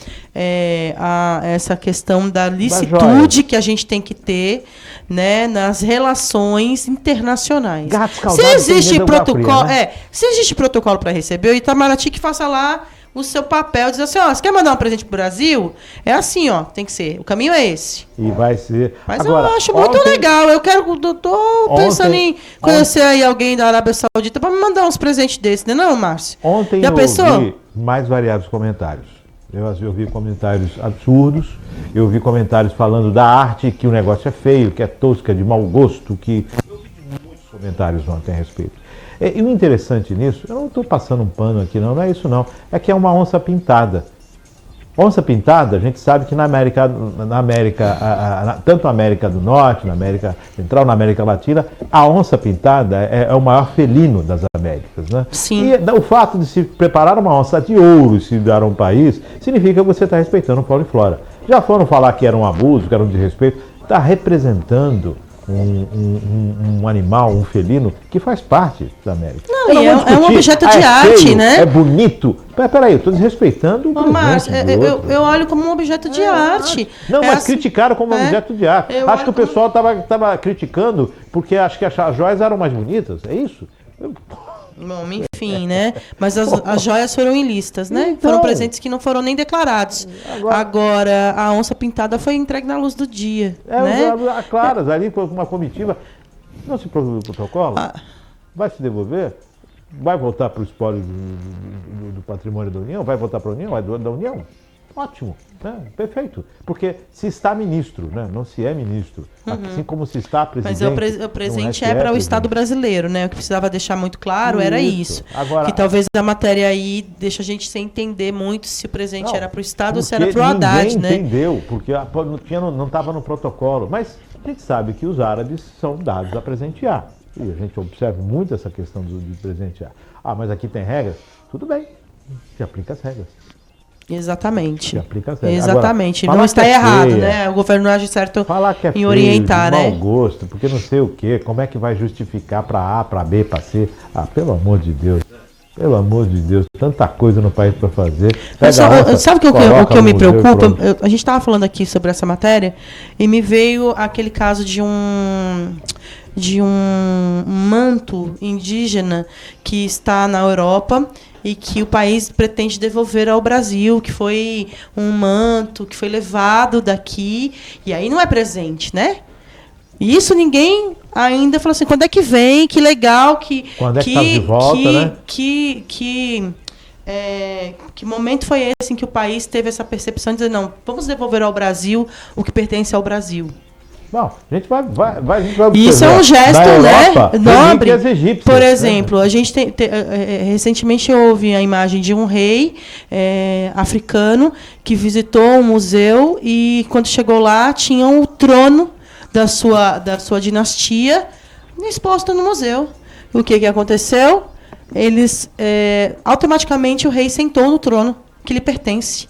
a essa questão da licitude que a gente tem que ter, né, nas relações internacionais. Se existe protocolo, se existe protocolo para receber, o Itamaraty que faça lá o seu papel, diz assim, você quer mandar um presente pro Brasil? É assim, tem que ser. O caminho é esse. E vai ser. Mas agora, eu acho muito legal. Eu tô pensando em conhecer aí alguém da Arábia Saudita para me mandar uns presentes desses, né, não, Márcio? Ontem já pensou? Vi mais variados comentários. Eu vi comentários absurdos, eu vi comentários falando da arte, que o negócio é feio, que é tosca, de mau gosto, que... Eu vi muitos comentários ontem a respeito. E o interessante nisso, eu não estou passando um pano aqui não é isso não, é que é uma onça pintada. Onça pintada, a gente sabe que na América, tanto na América do Norte, na América Central, na América Latina, a onça pintada é o maior felino das Américas, né? Sim. E o fato de se preparar uma onça de ouro e se dar a um país, significa que você está respeitando o fauna e flora. Já foram falar que era um abuso, que era um desrespeito, está representando um animal, um felino, que faz parte da América. Não, é um objeto de arte, feio, né? É bonito. Peraí, eu estou desrespeitando o Márcio, eu olho como um objeto de arte. Não, mas criticaram como objeto de arte. Acho que o pessoal estava criticando porque acho que as joias eram mais bonitas. É isso? Bom, enfim, né? Mas as joias foram ilícitas, né? Então, foram presentes que não foram nem declarados. Agora a onça pintada foi entregue na luz do dia. Né? Claro, ali com uma comitiva. Não se provou o protocolo? Vai se devolver? vai voltar para o espólio do patrimônio da União? Vai voltar para a União? É da União? Ótimo, né? Perfeito. Porque se está ministro, né? Não se é ministro. Assim como se está presidente. Mas o presente é para o Estado brasileiro, né? O que precisava deixar muito claro era isso. Agora, que talvez a matéria aí deixa a gente sem entender muito se o presente era para o Estado ou se era porque para o Haddad, né? Ninguém entendeu, porque não estava no protocolo. Mas a gente sabe que os árabes são dados a presentear. E a gente observa muito essa questão de presentear. Ah, mas aqui tem regras? Tudo bem, se aplica as regras. Exatamente. Se aplica as regras. Exatamente. Agora, não está errado, feia, né? O governo age certo falar que é em orientar, feio, de né? mau gosto, porque não sei o quê, como é que vai justificar para A, para B, para C? Ah, pelo amor de Deus. Pelo amor de Deus, tanta coisa no país para fazer. Sabe o que eu me preocupa? A gente estava falando aqui sobre essa matéria e me veio aquele caso de um manto indígena que está na Europa e que o país pretende devolver ao Brasil, que foi um manto que foi levado daqui, e aí não é presente, né? E isso ninguém ainda falou assim, quando é que vem? Que legal, quando é que tá de volta, né? Que momento foi esse em que o país teve essa percepção de dizer, não, vamos devolver ao Brasil o que pertence ao Brasil? Bom, a gente vai isso é um gesto, Europa, né, nobre. Egípcias, por exemplo, a gente recentemente houve a imagem de um rei africano que visitou um museu e quando chegou lá tinha o trono da sua dinastia exposto no museu. O que aconteceu? Automaticamente o rei sentou no trono que lhe pertence,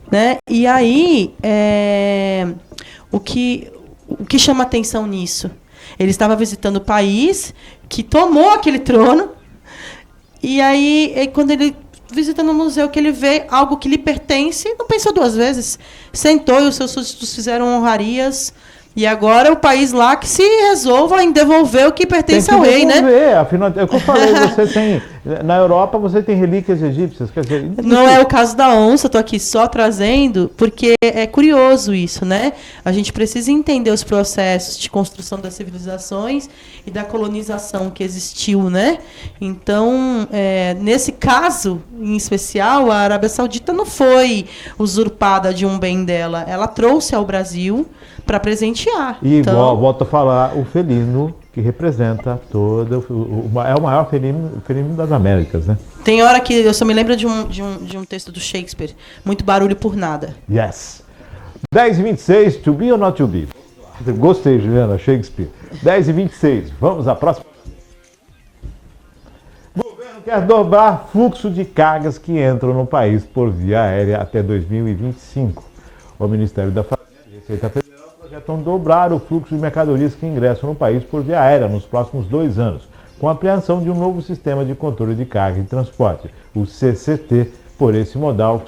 né? E aí o que chama atenção nisso? Ele estava visitando o país que tomou aquele trono, e aí quando ele visita no museu que ele vê algo que lhe pertence, não pensou duas vezes, sentou e os seus súditos fizeram honrarias, e agora é o país lá que se resolva em devolver o que pertence ao rei, né? Afinal, é o que eu falei, na Europa você tem relíquias egípcias, quer dizer... Não é o caso da onça, estou aqui só trazendo, porque é curioso isso, né? A gente precisa entender os processos de construção das civilizações e da colonização que existiu, né? Então, nesse caso, em especial, a Arábia Saudita não foi usurpada de um bem dela, ela trouxe ao Brasil para presentear. E então, volto a falar, o felino que representa é o maior felino das Américas, né? Tem hora que eu só me lembro de um texto do Shakespeare, muito barulho por nada. Yes. 10h26, to be or not to be? Gostei, Juliana, Shakespeare. 10h26, vamos à próxima. O governo quer dobrar fluxo de cargas que entram no país por via aérea até 2025. O Ministério da Fazenda e Receita Federal projetam dobrar o fluxo de mercadorias que ingressam no país por via aérea nos próximos 2 anos, com a ampliação de um novo sistema de controle de carga e transporte, o CCT, por esse modal.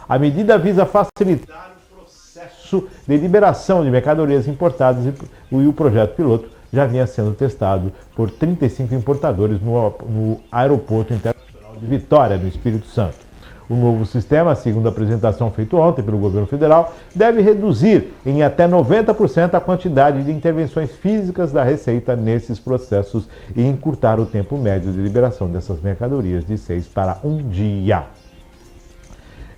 A medida visa facilitar o processo de liberação de mercadorias importadas e o projeto piloto já vinha sendo testado por 35 importadores no Aeroporto Internacional de Vitória, no Espírito Santo. O novo sistema, segundo a apresentação feita ontem pelo governo federal, deve reduzir em até 90% a quantidade de intervenções físicas da Receita nesses processos e encurtar o tempo médio de liberação dessas mercadorias de 6 para 1 dia.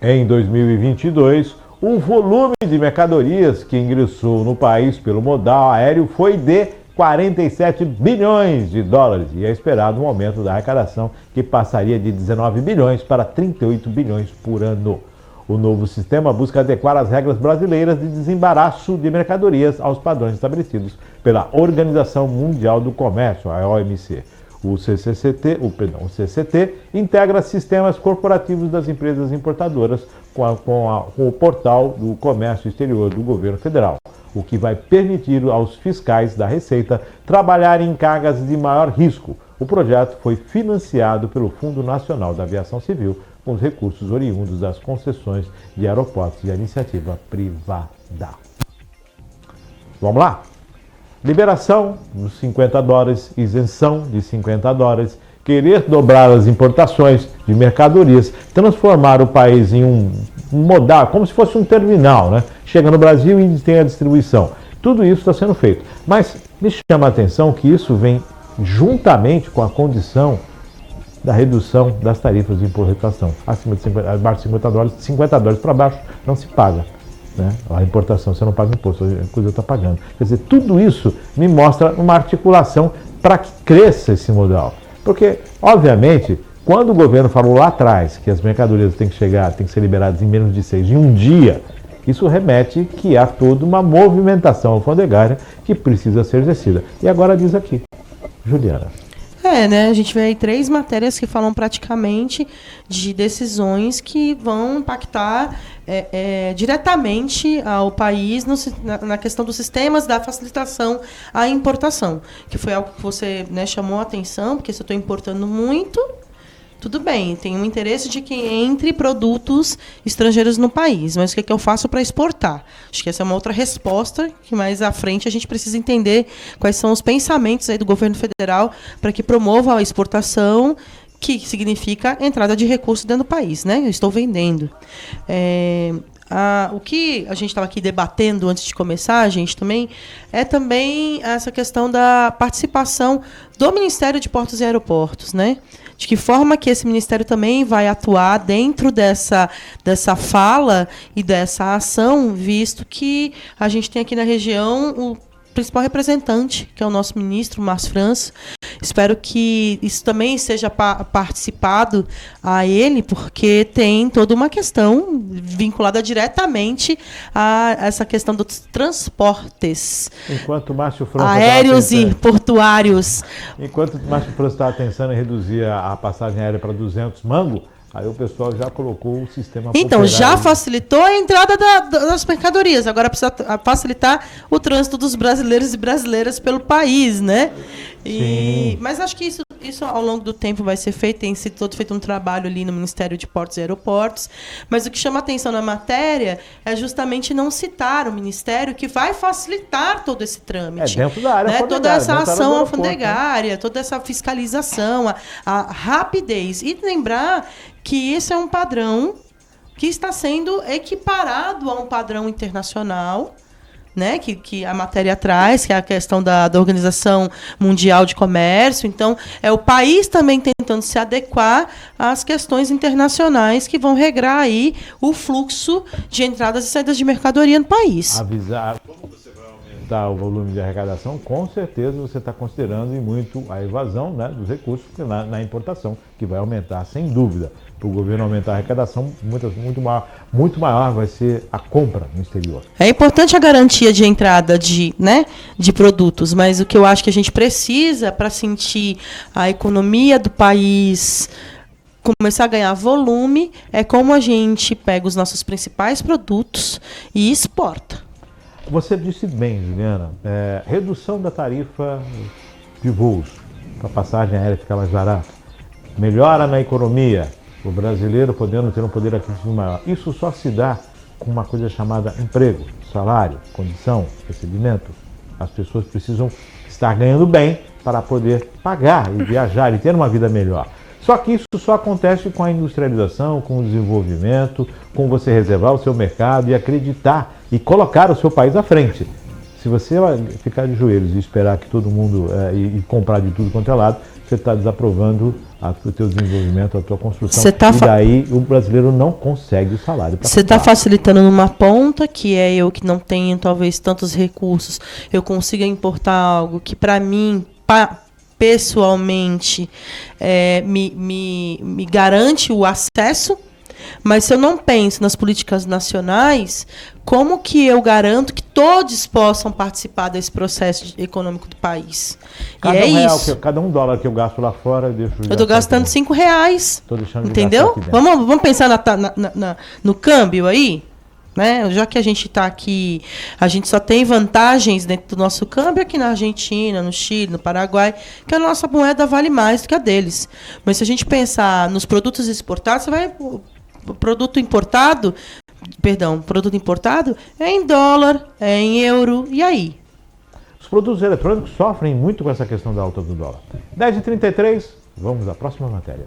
Em 2022, o volume de mercadorias que ingressou no país pelo modal aéreo foi de 47 bilhões de dólares e é esperado um aumento da arrecadação que passaria de 19 bilhões para 38 bilhões por ano. O novo sistema busca adequar as regras brasileiras de desembaraço de mercadorias aos padrões estabelecidos pela Organização Mundial do Comércio, a OMC. O CCT integra sistemas corporativos das empresas importadoras com o portal do comércio exterior do governo federal, o que vai permitir aos fiscais da Receita trabalharem em cargas de maior risco. O projeto foi financiado pelo Fundo Nacional da Aviação Civil, com os recursos oriundos das concessões de aeroportos e a iniciativa privada. Vamos lá? Liberação dos 50 dólares, isenção de 50 dólares, querer dobrar as importações de mercadorias, transformar o país em um modal, como se fosse um terminal, né? Chega no Brasil e tem a distribuição. Tudo isso está sendo feito. Mas me chama a atenção que isso vem juntamente com a condição da redução das tarifas de importação. Acima de abaixo de $50 para baixo não se paga. Né? A importação você não paga imposto, a coisa está pagando. Quer dizer, tudo isso me mostra uma articulação para que cresça esse modal. Porque, obviamente, quando o governo falou lá atrás que as mercadorias têm que ser liberadas em menos de 6 em um dia, isso remete que há toda uma movimentação alfandegária que precisa ser exercida. E agora diz aqui, Juliana. Né? A gente vê aí 3 matérias que falam praticamente de decisões que vão impactar diretamente ao país na questão dos sistemas da facilitação à importação, que foi algo que você, né, chamou a atenção, porque se eu estou importando muito, tudo bem, tem um interesse de que entre produtos estrangeiros no país, mas o que eu faço para exportar? Acho que essa é uma outra resposta que mais à frente a gente precisa entender quais são os pensamentos aí do governo federal para que promova a exportação, que significa entrada de recursos dentro do país, né? Eu estou vendendo. O que a gente estava aqui debatendo antes de começar, gente, também é essa questão da participação do Ministério de Portos e Aeroportos, né? De que forma que esse ministério também vai atuar dentro dessa fala e dessa ação, visto que a gente tem aqui na região o principal representante, que é o nosso ministro, Márcio França. Espero que isso também seja participado a ele, porque tem toda uma questão vinculada diretamente a essa questão dos transportes Enquanto Márcio França aéreos e portuários. Enquanto Márcio França estava pensando em reduzir a passagem aérea para 200 mangos, aí o pessoal já colocou o sistema. Então, já facilitou a entrada das mercadorias. Agora precisa facilitar o trânsito dos brasileiros e brasileiras pelo país, né? Mas acho que isso ao longo do tempo vai ser feito. Tem sido todo feito um trabalho ali no Ministério de Portos e Aeroportos. Mas o que chama atenção na matéria é justamente não citar o Ministério que vai facilitar todo esse trâmite. Dentro da área alfandegária, toda essa ação alfandegária, toda essa fiscalização, a rapidez. E lembrar que esse é um padrão que está sendo equiparado a um padrão internacional, né, que a matéria traz, que é a questão da Organização Mundial de Comércio. Então, é o país também tentando se adequar às questões internacionais que vão regrar aí o fluxo de entradas e saídas de mercadoria no país. Avisar como você vai aumentar o volume de arrecadação, com certeza você está considerando e muito a evasão, né, dos recursos na importação, que vai aumentar, sem dúvida. Para o governo aumentar a arrecadação, muito maior vai ser a compra no exterior. É importante a garantia de entrada de produtos, mas o que eu acho que a gente precisa para sentir a economia do país começar a ganhar volume é como a gente pega os nossos principais produtos e exporta. Você disse bem, Juliana, redução da tarifa de voos para passagem aérea ficar mais barata, melhora na economia, o brasileiro podendo ter um poder aquisitivo maior. Isso só se dá com uma coisa chamada emprego, salário, condição, recebimento. As pessoas precisam estar ganhando bem para poder pagar e viajar e ter uma vida melhor. Só que isso só acontece com a industrialização, com o desenvolvimento, com você reservar o seu mercado e acreditar e colocar o seu país à frente. Se você ficar de joelhos e esperar que todo mundo e comprar de tudo quanto é lado, você está desaprovando o teu desenvolvimento, a tua construção, e daí o brasileiro não consegue o salário. Você está facilitando numa ponta, que é eu que não tenho talvez tantos recursos, eu consiga importar algo que para mim, pessoalmente, me garante o acesso. Mas se eu não penso nas políticas nacionais, como que eu garanto que todos possam participar desse processo econômico do país? Cada $1 que eu gasto lá fora, eu estou gastando R$5. Entendeu? Vamos pensar no câmbio aí? Né? Já que a gente está aqui, a gente só tem vantagens dentro do nosso câmbio aqui na Argentina, no Chile, no Paraguai, que a nossa moeda vale mais do que a deles. Mas se a gente pensar nos produtos exportados, produto importado é em dólar, é em euro, e aí? Os produtos eletrônicos sofrem muito com essa questão da alta do dólar. 10h33, vamos à próxima matéria.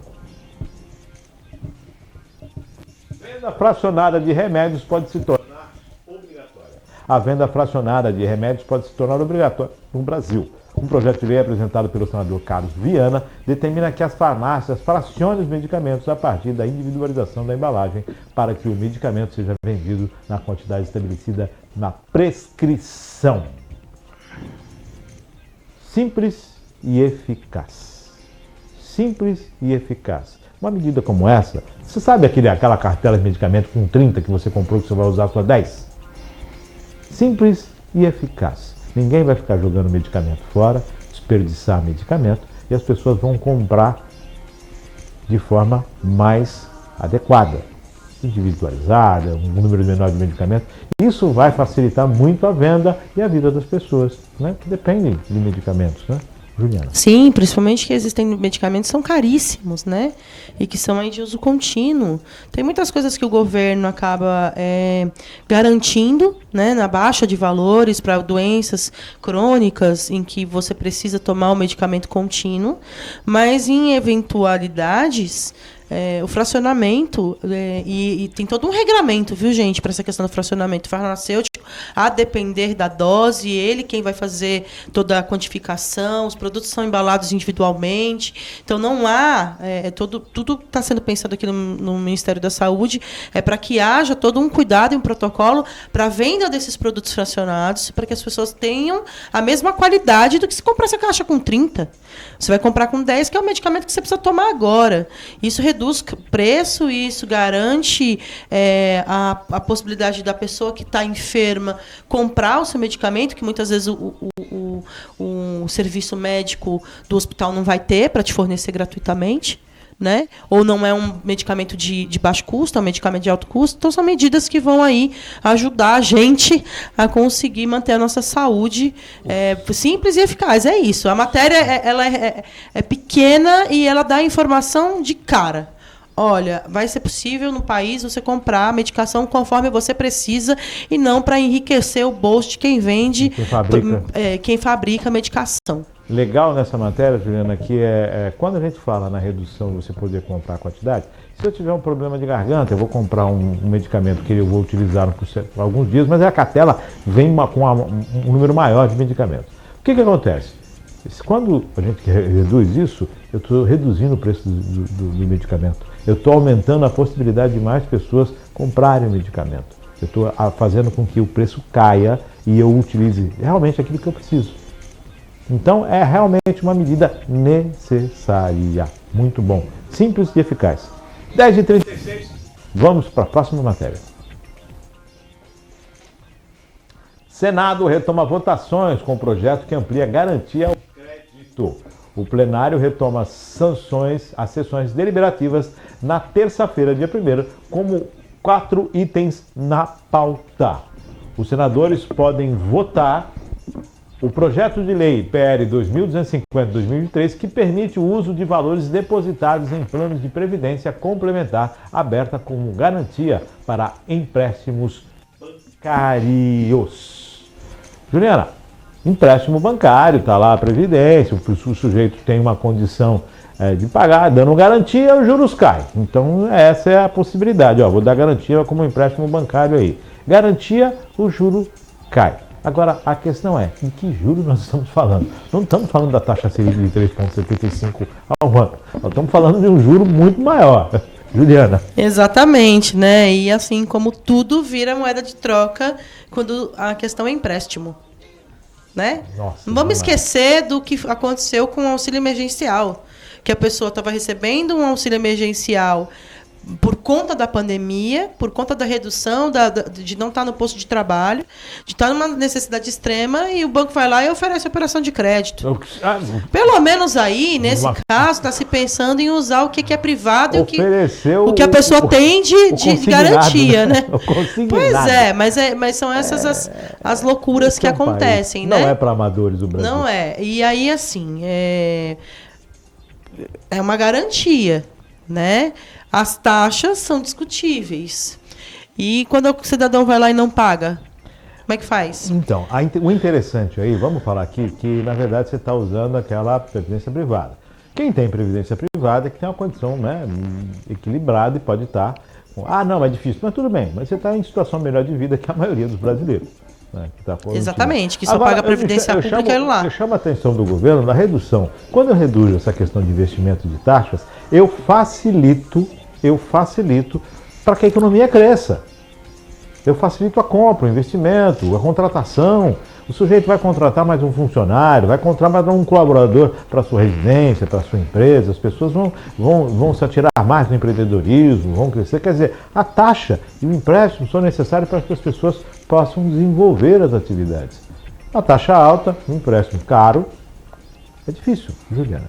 Venda fracionada de remédios pode se tornar obrigatória. A venda fracionada de remédios pode se tornar obrigatória no Brasil. Um projeto de lei apresentado pelo senador Carlos Viana determina que as farmácias fracionem os medicamentos a partir da individualização da embalagem para que o medicamento seja vendido na quantidade estabelecida na prescrição. Simples e eficaz. Simples e eficaz. Uma medida como essa, você sabe aquela cartela de medicamento com 30 que você comprou que você vai usar só 10? Simples e eficaz. Ninguém vai ficar jogando medicamento fora, desperdiçar medicamento, e as pessoas vão comprar de forma mais adequada, individualizada, um número menor de medicamentos. Isso vai facilitar muito a venda e a vida das pessoas, né, que dependem de medicamentos, né? Juliana. Sim, principalmente que existem medicamentos que são caríssimos, né? E que são aí de uso contínuo. Tem muitas coisas que o governo acaba garantindo, né, na baixa de valores para doenças crônicas em que você precisa tomar o medicamento contínuo, mas em eventualidades o fracionamento, e tem todo um regramento, viu, gente, para essa questão do fracionamento farmacêutico, a depender da dose, ele quem vai fazer toda a quantificação, os produtos são embalados individualmente, então não há, tudo está sendo pensado aqui no Ministério da Saúde, para que haja todo um cuidado e um protocolo para a venda desses produtos fracionados, para que as pessoas tenham a mesma qualidade do que se comprar essa caixa com 30. Você vai comprar com 10, que é o medicamento que você precisa tomar agora. Isso reduz preço, isso garante a possibilidade da pessoa que está enferma comprar o seu medicamento, que muitas vezes o serviço médico do hospital não vai ter para te fornecer gratuitamente, né? Ou não é um medicamento de baixo custo, é um medicamento de alto custo. Então, são medidas que vão aí ajudar a gente a conseguir manter a nossa saúde simples e eficaz. É isso. A matéria ela é pequena e ela dá informação de cara. Olha, vai ser possível no país você comprar a medicação conforme você precisa e não para enriquecer o bolso de quem vende, quem fabrica a medicação. Legal nessa matéria, Juliana, que quando a gente fala na redução de você poder comprar a quantidade, se eu tiver um problema de garganta, eu vou comprar um medicamento que eu vou utilizar por alguns dias, mas a cartela vem com um número maior de medicamentos. O que acontece? Quando a gente reduz isso, eu estou reduzindo o preço do medicamento. Eu estou aumentando a possibilidade de mais pessoas comprarem o medicamento. Eu estou fazendo com que o preço caia e eu utilize realmente aquilo que eu preciso. Então, é realmente uma medida necessária. Muito bom. Simples e eficaz. 10h36. Vamos para a próxima matéria. Senado retoma votações com projeto que amplia garantia ao crédito. O plenário retoma as sessões deliberativas na terça-feira, dia 1º, como 4 itens na pauta. Os senadores podem votar o projeto de lei PL 2250-2023, que permite o uso de valores depositados em planos de previdência complementar aberta como garantia para empréstimos bancários. Juliana, empréstimo bancário, está lá a previdência, o sujeito tem uma condição de pagar, dando garantia, os juros caem. Então, essa é a possibilidade. Vou dar garantia como empréstimo bancário aí. Garantia, o juro cai. Agora, a questão é, em que juro nós estamos falando? Não estamos falando da taxa Selic de 3,75 ao ano. Nós estamos falando de um juro muito maior. Juliana. Exatamente, né? E assim como tudo vira moeda de troca quando a questão é empréstimo. Né? Nossa, não vamos esquecer do que aconteceu com o auxílio emergencial. Que a pessoa estava recebendo um auxílio emergencial por conta da pandemia, por conta da redução, de não estar no posto de trabalho, de estar numa necessidade extrema, e o banco vai lá e oferece operação de crédito. Pelo menos aí, nesse caso, está se pensando em usar o que é privado e o que a pessoa tem de garantia, né? Pois mas são essas as loucuras que acontecem, né? Não é para amadores o Brasil. Não é. E aí, assim, é uma garantia, né? As taxas são discutíveis. E quando o cidadão vai lá e não paga, como é que faz? Então, o interessante aí, vamos falar aqui, que na verdade você está usando aquela previdência privada. Quem tem previdência privada é que tem uma condição, né, equilibrada e pode estar... não, é difícil, mas tudo bem. Mas você está em situação melhor de vida que a maioria dos brasileiros. né, que tá Exatamente, que só Agora, paga a Previdência Pública ele lá. Eu chamo a atenção do governo na redução. Quando eu reduzo essa questão de investimento de taxas, eu facilito para que a economia cresça. Eu facilito a compra, o investimento, a contratação. O sujeito vai contratar mais um funcionário, vai contratar mais um colaborador para a sua residência, para a sua empresa. As pessoas vão se atirar mais no empreendedorismo, vão crescer. Quer dizer, a taxa e o empréstimo são necessários para que as pessoas possam desenvolver as atividades. A taxa alta, um empréstimo caro, é difícil, Juliana.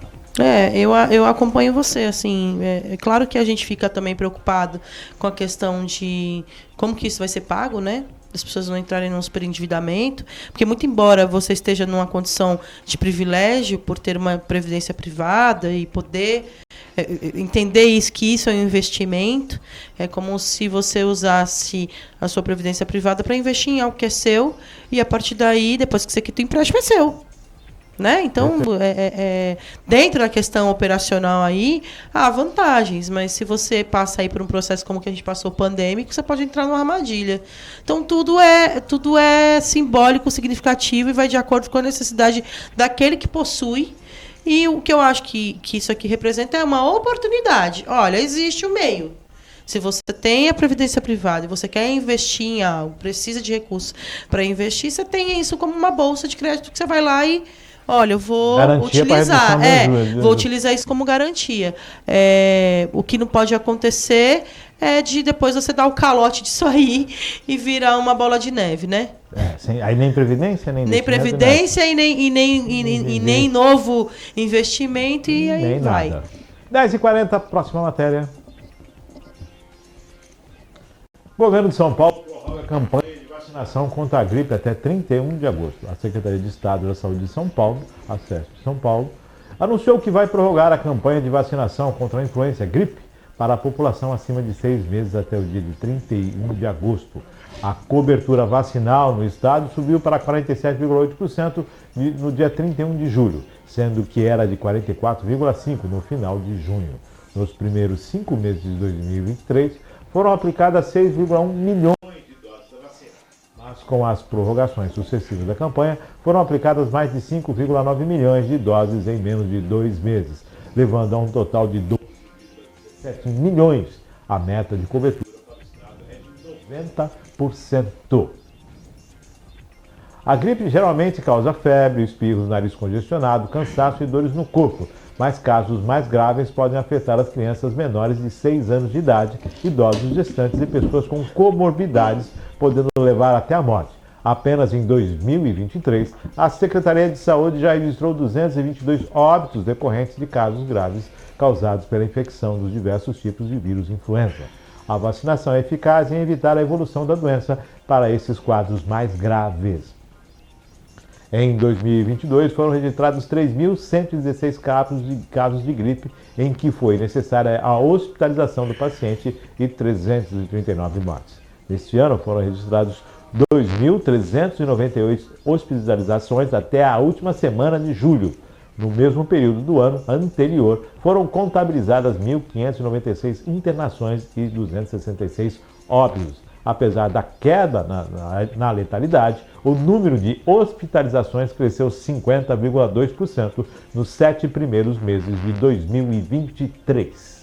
Eu acompanho você, assim, é claro que a gente fica também preocupado com a questão de como que isso vai ser pago, né? As pessoas não entrarem num superendividamento, porque muito embora você esteja numa condição de privilégio por ter uma previdência privada e poder entender isso, que isso é um investimento, é como se você usasse a sua previdência privada para investir em algo que é seu e a partir daí, depois que você quita o empréstimo, é seu. Né? Então, dentro da questão operacional aí, há vantagens, mas se você passa aí por um processo como que a gente passou pandêmico, você pode entrar numa armadilha. Então, tudo é simbólico, significativo e vai de acordo com a necessidade daquele que possui. E o que eu acho que isso aqui representa é uma oportunidade. Olha, existe um meio. Se você tem a previdência privada e você quer investir em algo, precisa de recursos para investir, você tem isso como uma bolsa de crédito que você vai lá e olha, eu vou garantia utilizar. Vou utilizar isso como garantia. O que não pode acontecer é de depois você dar o calote disso aí e virar uma bola de neve, né? Aí nem previdência, nem previdência e nem novo investimento e aí nem vai. Nada. 10h40, próxima matéria. O governo de São Paulo prorroga a campanha de vacinação contra a gripe até 31 de agosto. A Secretaria de Estado da Saúde de São Paulo, a SESP São Paulo, anunciou que vai prorrogar a campanha de vacinação contra a influenza gripe para a população acima de 6 meses até o dia de 31 de agosto. A cobertura vacinal no estado subiu para 47,8% no dia 31 de julho, sendo que era de 44,5% no final de junho. Nos primeiros 5 meses de 2023, foram aplicadas 6,1 milhões de doses da vacina. Mas com as prorrogações sucessivas da campanha, foram aplicadas mais de 5,9 milhões de doses em menos de 2 meses, levando a um total de 12,7 milhões. A meta de cobertura para o estado é de 90%. A gripe geralmente causa febre, espirros, nariz congestionado, cansaço e dores no corpo, mas casos mais graves podem afetar as crianças menores de 6 anos de idade, idosos gestantes e pessoas com comorbidades, podendo levar até a morte. Apenas em 2023, a Secretaria de Saúde já registrou 222 óbitos decorrentes de casos graves causados pela infecção dos diversos tipos de vírus influenza. A vacinação é eficaz em evitar a evolução da doença para esses quadros mais graves. Em 2022, foram registrados 3.116 casos de gripe, em que foi necessária a hospitalização do paciente e 339 mortes. Neste ano, foram registrados 2.398 hospitalizações até a última semana de julho. No mesmo período do ano anterior, foram contabilizadas 1.596 internações e 266 óbitos. Apesar da queda na letalidade, o número de hospitalizações cresceu 50,2% nos 7 primeiros meses de 2023.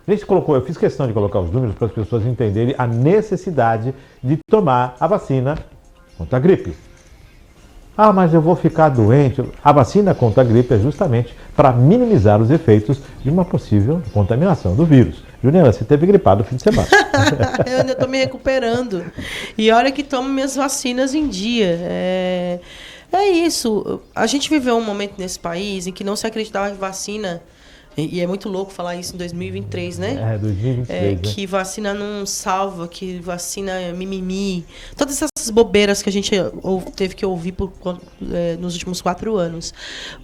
Eu fiz questão de colocar os números para as pessoas entenderem a necessidade de tomar a vacina contra a gripe. Ah, mas eu vou ficar doente. A vacina contra a gripe é justamente para minimizar os efeitos de uma possível contaminação do vírus. Juliana, você teve gripado no fim de semana. Eu ainda estou me recuperando. E olha que tomo minhas vacinas em dia. É isso. A gente viveu um momento nesse país em que não se acreditava em vacina. E é muito louco falar isso em 2023, né? 2023. Que vacina não salva, que vacina é mimimi. Todas essas bobeiras que a gente teve que ouvir nos últimos 4 anos.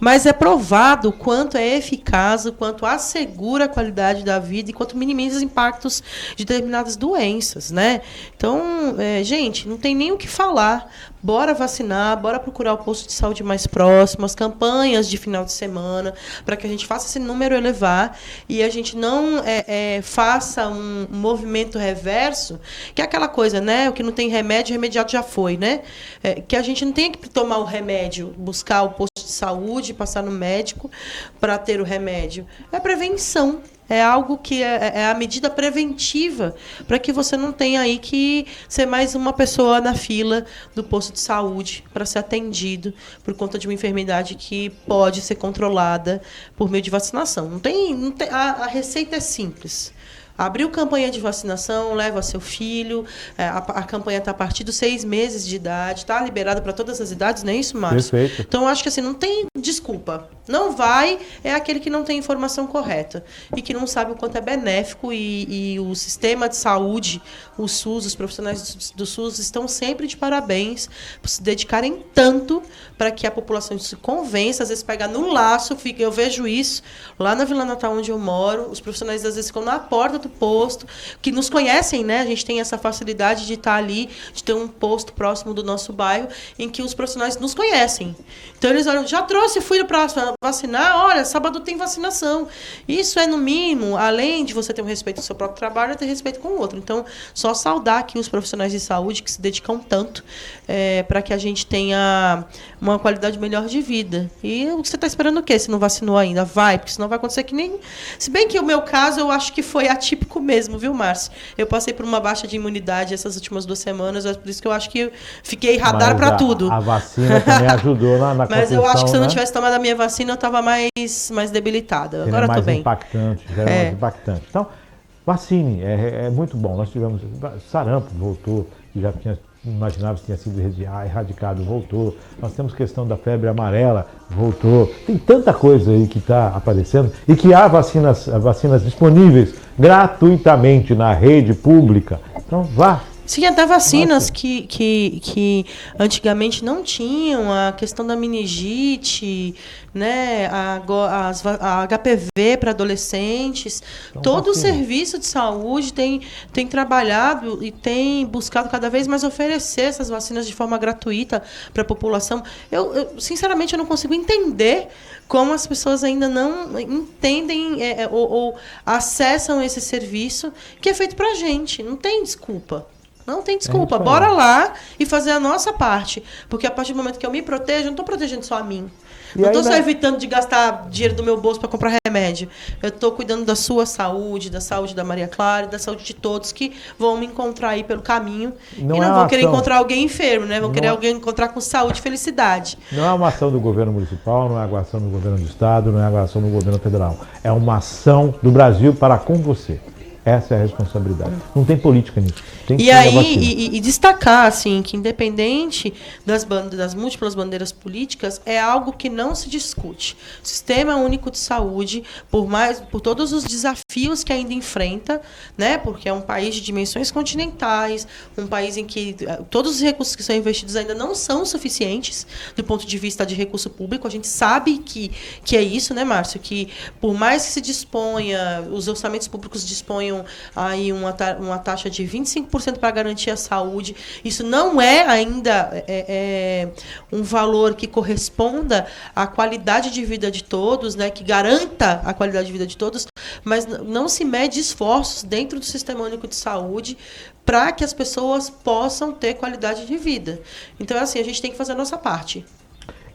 Mas é provado o quanto é eficaz, o quanto assegura a qualidade da vida e quanto minimiza os impactos de determinadas doenças, né? Então, gente, não tem nem o que falar. bora vacinar, bora procurar o posto de saúde mais próximo, as campanhas de final de semana, para que a gente faça esse número elevar e a gente não faça um movimento reverso, que é aquela coisa, né? O que não tem remédio, remediado já foi, né? Que a gente não tenha que tomar o remédio, buscar o posto de saúde, passar no médico para ter o remédio. É prevenção. É algo que é a medida preventiva para que você não tenha aí que ser mais uma pessoa na fila do posto de saúde para ser atendido por conta de uma enfermidade que pode ser controlada por meio de vacinação. A receita é simples. Abriu campanha de vacinação, leva seu filho. A campanha está a partir dos 6 meses de idade, está liberada para todas as idades, não é isso, Márcio? Perfeito. Então, eu acho que assim, não tem desculpa. Não vai, é aquele que não tem informação correta e que não sabe o quanto é benéfico e o sistema de saúde, o SUS, os profissionais do SUS estão sempre de parabéns por se dedicarem tanto para que a população se convença, às vezes pega no laço, eu vejo isso lá na Vila Natal onde eu moro, os profissionais às vezes ficam na porta do posto, que nos conhecem, né? A gente tem essa facilidade de estar ali, de ter um posto próximo do nosso bairro, em que os profissionais nos conhecem. Então eles olham, já trouxe filho para vacinar? Olha, sábado tem vacinação. Isso é, no mínimo, além de você ter um respeito ao seu próprio trabalho, é ter respeito com o outro. Então, só saudar aqui os profissionais de saúde que se dedicam tanto para que a gente tenha uma qualidade melhor de vida. E você está esperando o quê? Se não vacinou ainda? Vai, porque senão vai acontecer que nem... Se bem que o meu caso, eu acho que foi atípico mesmo, viu, Márcio? Eu passei por uma baixa de imunidade essas últimas 2 semanas, por isso que eu acho que eu fiquei radar para tudo. A vacina também ajudou na Mas eu acho que se eu não né? tivesse tomado a minha vacina, eu estava mais debilitada. Agora eu tô bem. Mais impactante. Então, vacine, é muito bom. Nós tivemos sarampo, voltou, que já imaginava que tinha sido erradicado, voltou. Nós temos questão da febre amarela, voltou. Tem tanta coisa aí que está aparecendo e que há vacinas disponíveis gratuitamente na rede pública. Então, vá. Sim, até vacinas que antigamente não tinham, a questão da meningite, né, a HPV para adolescentes. Então, todo o serviço de saúde tem trabalhado e tem buscado cada vez mais oferecer essas vacinas de forma gratuita para a população. Sinceramente, eu não consigo entender como as pessoas ainda não entendem ou acessam esse serviço que é feito para a gente. Não tem desculpa. Não tem desculpa. Bora lá e fazer a nossa parte. Porque a partir do momento que eu me protejo, eu não estou protegendo só a mim. Não estou só evitando de gastar dinheiro do meu bolso para comprar remédio. Eu estou cuidando da sua saúde, da saúde da Maria Clara e da saúde de todos que vão me encontrar aí pelo caminho. E não vão querer encontrar alguém enfermo, né? Vão querer alguém encontrar com saúde e felicidade. Não é uma ação do governo municipal, não é uma ação do governo do estado, não é uma ação do governo federal. É uma ação do Brasil para com você. Essa é a responsabilidade. Não tem política nisso. E destacar assim, que independente das múltiplas bandeiras políticas, é algo que não se discute. O Sistema Único de Saúde, por todos os desafios que ainda enfrenta, né? Porque é um país de dimensões continentais, um país em que todos os recursos que são investidos ainda não são suficientes do ponto de vista de recurso público. A gente sabe que é isso, né, Márcio? Que por mais que se disponha, os orçamentos públicos disponham aí uma taxa de 25% para garantir a saúde. Isso não é ainda um valor que corresponda à qualidade de vida de todos, né, que garanta a qualidade de vida de todos, mas não se mede esforços dentro do Sistema Único de Saúde para que as pessoas possam ter qualidade de vida. Então, assim, a gente tem que fazer a nossa parte.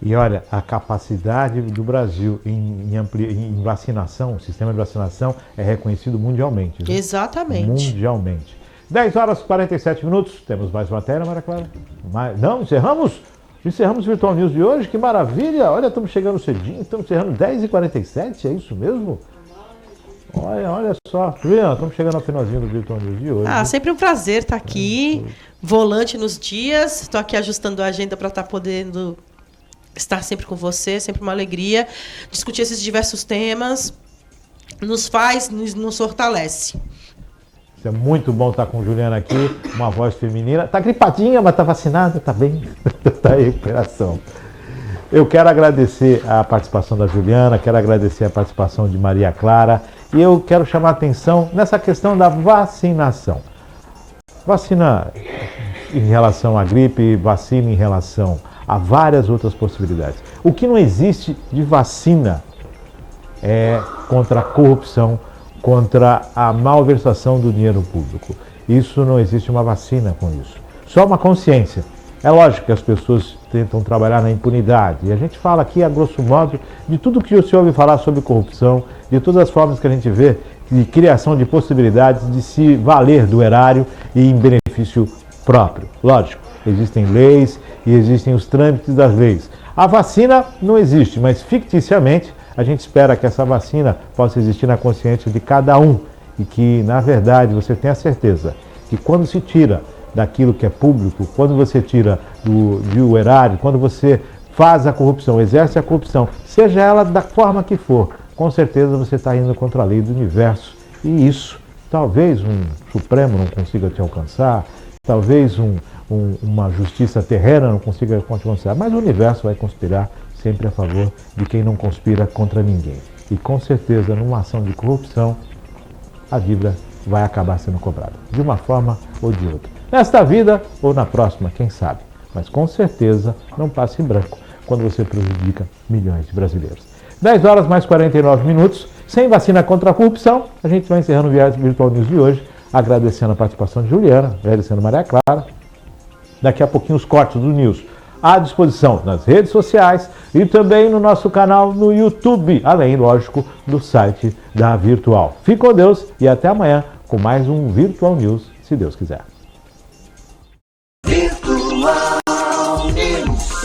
E olha, a capacidade do Brasil em vacinação, o sistema de vacinação é reconhecido mundialmente. Viu? Exatamente. Mundialmente. 10 horas e 47 minutos. Temos mais matéria, Maria Clara? Não, encerramos? Encerramos o Virtual News de hoje. Que maravilha! Olha, estamos chegando cedinho. Estamos encerrando 10h47, é isso mesmo? Olha só. Juliana, estamos chegando ao finalzinho do Virtual News de hoje. Sempre um prazer estar aqui. Volante nos dias. Estou aqui ajustando a agenda para estar podendo estar sempre com você, sempre uma alegria. Discutir esses diversos temas nos fortalece. É muito bom estar com Juliana aqui, uma voz feminina. Está gripadinha, mas está vacinada, está bem, está em recuperação. Eu quero agradecer a participação da Juliana, quero agradecer a participação de Maria Clara e eu quero chamar a atenção nessa questão da vacinação. Vacina em relação à gripe, vacina em relação a várias outras possibilidades. O que não existe de vacina é contra a corrupção, contra a malversação do dinheiro público. Isso não existe uma vacina com isso. Só uma consciência. É lógico que as pessoas tentam trabalhar na impunidade. E a gente fala aqui, a grosso modo, de tudo que o senhor ouve falar sobre corrupção, de todas as formas que a gente vê de criação de possibilidades de se valer do erário e em benefício próprio. Lógico, existem leis e existem os trâmites das leis. A vacina não existe, mas ficticiamente a gente espera que essa vacina possa existir na consciência de cada um e que, na verdade, você tenha certeza que quando se tira daquilo que é público, quando você tira do erário, quando você faz a corrupção, exerce a corrupção, seja ela da forma que for, com certeza você está indo contra a lei do universo. E isso, talvez um Supremo não consiga te alcançar, talvez uma justiça terrena não consiga te alcançar, mas o universo vai conspirar sempre a favor de quem não conspira contra ninguém. E com certeza, numa ação de corrupção, a dívida vai acabar sendo cobrada, de uma forma ou de outra. Nesta vida ou na próxima, quem sabe. Mas com certeza não passe em branco quando você prejudica milhões de brasileiros. 10 horas mais 49 minutos, sem vacina contra a corrupção, a gente vai encerrando o Virtual News de hoje, agradecendo a participação de Juliana, agradecendo a Maria Clara. Daqui a pouquinho os cortes do News à disposição nas redes sociais e também no nosso canal no YouTube, além, lógico, do site da Virtual. Fique com Deus e até amanhã com mais um Virtual News, se Deus quiser. Virtual News.